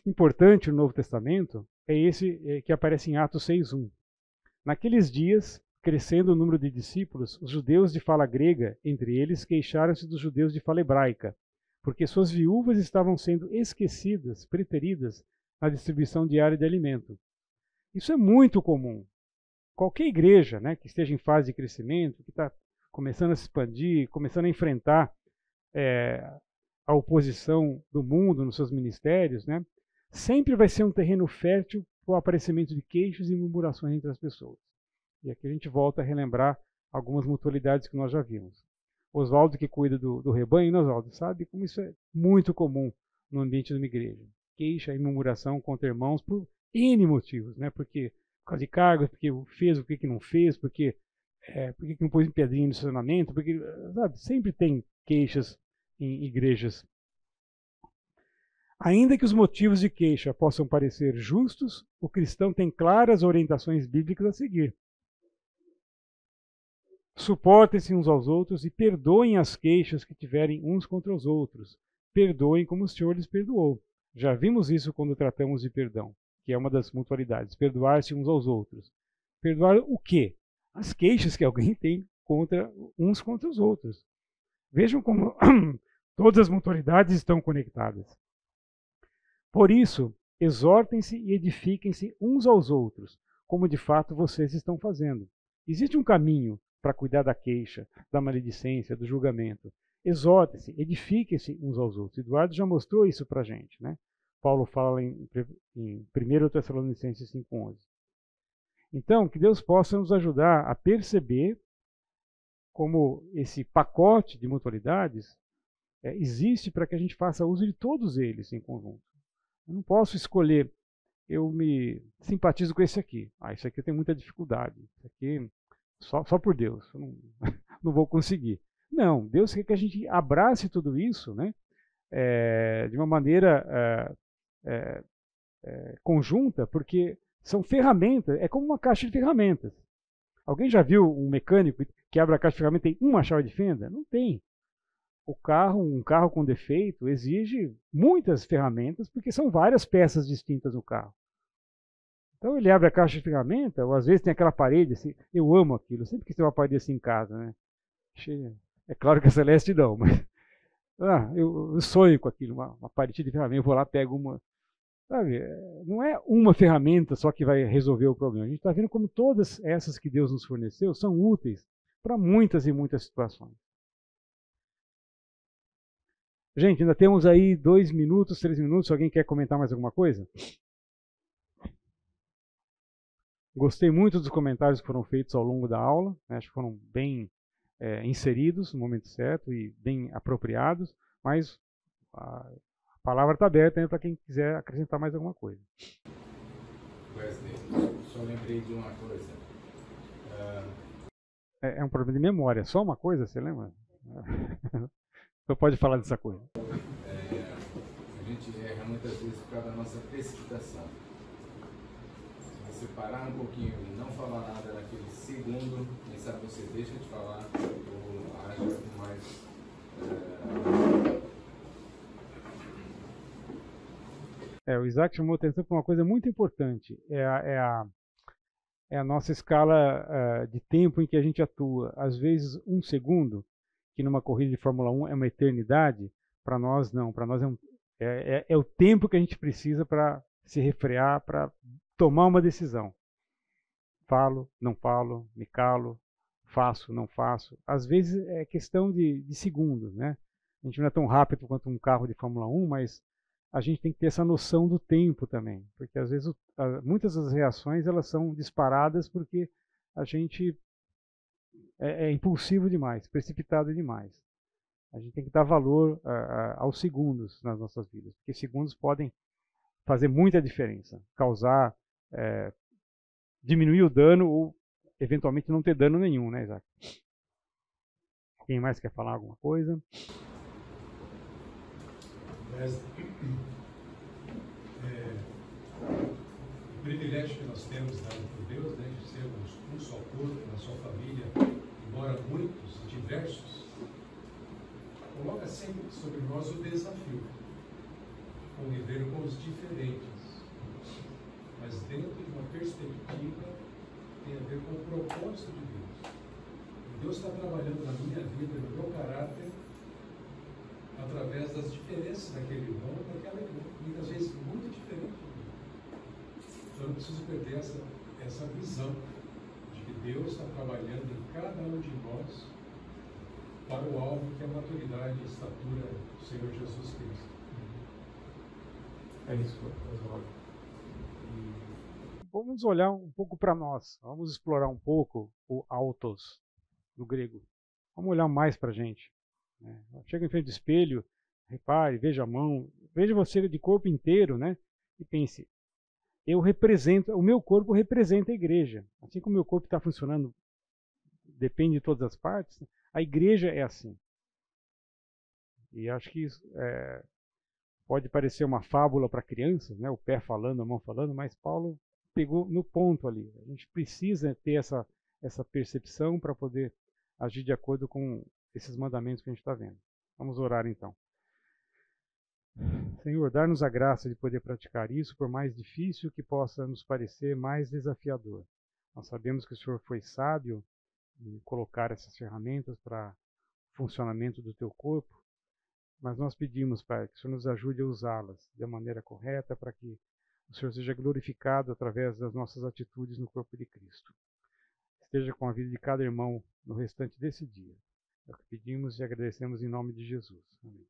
importante no Novo Testamento é esse que aparece em Atos 6:1. Naqueles dias, crescendo o número de discípulos, os judeus de fala grega, entre eles, queixaram-se dos judeus de fala hebraica, porque suas viúvas estavam sendo esquecidas, preteridas na distribuição diária de alimento. Isso é muito comum. Qualquer igreja, né, que esteja em fase de crescimento, que está começando a se expandir, começando a enfrentar a oposição do mundo nos seus ministérios, né, sempre vai ser um terreno fértil para o aparecimento de queixos e murmurações entre as pessoas. E aqui a gente volta a relembrar algumas mutualidades que nós já vimos. Oswaldo, que cuida do rebanho, né, Oswaldo, sabe como isso é muito comum no ambiente de uma igreja. Queixa e murmuração contra irmãos por N motivos, né? Porque por causa de cargos, porque fez o que não fez, porque não pôs em pedrinha no estacionamento, porque, sabe, sempre tem queixas em igrejas. Ainda que os motivos de queixa possam parecer justos, o cristão tem claras orientações bíblicas a seguir. Suportem-se uns aos outros e perdoem as queixas que tiverem uns contra os outros. Perdoem como o Senhor lhes perdoou. Já vimos isso quando tratamos de perdão, que é uma das mutualidades. Perdoar-se uns aos outros. Perdoar o quê? As queixas que alguém tem uns contra os outros. Vejam como todas as mutualidades estão conectadas. Por isso, exortem-se e edifiquem-se uns aos outros, como de fato vocês estão fazendo. Existe um caminho para cuidar da queixa, da maledicência, do julgamento. Exortem-se, edifiquem-se uns aos outros. Eduardo já mostrou isso para a gente, né? Paulo fala em 1 Tessalonicenses 5:11. Então, que Deus possa nos ajudar a perceber como esse pacote de mutualidades existe para que a gente faça uso de todos eles em conjunto. Eu não posso escolher, eu me simpatizo com esse aqui. Isso aqui eu tenho muita dificuldade. Isso aqui, só por Deus, eu não vou conseguir. Não, Deus quer que a gente abrace tudo isso, né, de uma maneira conjunta, porque são ferramentas, é como uma caixa de ferramentas. Alguém já viu um mecânico que abre a caixa de ferramentas e tem uma chave de fenda? Não tem. Um carro com defeito exige muitas ferramentas, porque são várias peças distintas no carro. Então ele abre a caixa de ferramenta, ou às vezes tem aquela parede assim, eu amo aquilo, eu sempre quis ter uma parede assim em casa, né? É claro que a Celeste não, mas eu sonho com aquilo, uma parede de ferramenta, eu vou lá, pego uma. Sabe, não é uma ferramenta só que vai resolver o problema. A gente está vendo como todas essas que Deus nos forneceu são úteis para muitas e muitas situações. Gente, ainda temos aí 2 minutos, 3 minutos. Alguém quer comentar mais alguma coisa? Gostei muito dos comentários que foram feitos ao longo da aula. Né? Acho que foram bem inseridos no momento certo e bem apropriados. Mas a palavra está aberta para quem quiser acrescentar mais alguma coisa. Wesley, só lembrei de uma coisa. É um problema de memória. Só uma coisa, você lembra? Você pode falar dessa coisa. A gente erra muitas vezes por causa da nossa precipitação. Se você parar um pouquinho e não falar nada naquele segundo, quem sabe você deixa de falar ou age com mais... O Isaac chamou atenção para uma coisa muito importante. É a nossa escala de tempo em que a gente atua. Às vezes, 1 segundo, que numa corrida de Fórmula 1 é uma eternidade, para nós não. Para nós é o tempo que a gente precisa para se refrear, para tomar uma decisão. Falo, não falo, me calo, faço, não faço. Às vezes é questão de segundos, né? A gente não é tão rápido quanto um carro de Fórmula 1, mas a gente tem que ter essa noção do tempo também. Porque às vezes muitas das reações elas são disparadas porque a gente é impulsivo demais, precipitado demais. A gente tem que dar valor aos segundos nas nossas vidas, porque segundos podem fazer muita diferença, causar, diminuir o dano ou eventualmente não ter dano nenhum, né, Isaac? Quem mais quer falar alguma coisa? O privilégio que nós temos dado por Deus, né, de sermos um só corpo, uma só família, embora muitos, diversos, coloca sempre sobre nós o desafio, conviver com os diferentes, mas dentro de uma perspectiva que tem a ver com o propósito de Deus. E Deus está trabalhando na minha vida, no meu caráter, através das diferenças daquele irmão, daquela irmã, muitas vezes muito diferente. Eu não preciso perder essa visão de que Deus está trabalhando em cada um de nós para o alvo que é a maturidade e a estatura do Senhor Jesus Cristo. É isso, Oswaldo. Vamos olhar um pouco para nós. Vamos explorar um pouco o autos do grego. Vamos olhar mais para a gente. Chega em frente do espelho, repare, veja a mão, veja você de corpo inteiro, né? E pense, o meu corpo representa a igreja. Assim como o meu corpo está funcionando, depende de todas as partes, a igreja é assim. E acho que isso pode parecer uma fábula para crianças, né? O pé falando, a mão falando, mas Paulo pegou no ponto ali. A gente precisa ter essa percepção para poder agir de acordo com esses mandamentos que a gente está vendo. Vamos orar então. Senhor, dá-nos a graça de poder praticar isso, por mais difícil que possa nos parecer, mais desafiador. Nós sabemos que o Senhor foi sábio em colocar essas ferramentas para o funcionamento do teu corpo, mas nós pedimos, Pai, que o Senhor nos ajude a usá-las da maneira correta para que o Senhor seja glorificado através das nossas atitudes no corpo de Cristo. Esteja com a vida de cada irmão no restante desse dia. É o que pedimos e agradecemos em nome de Jesus. Amém.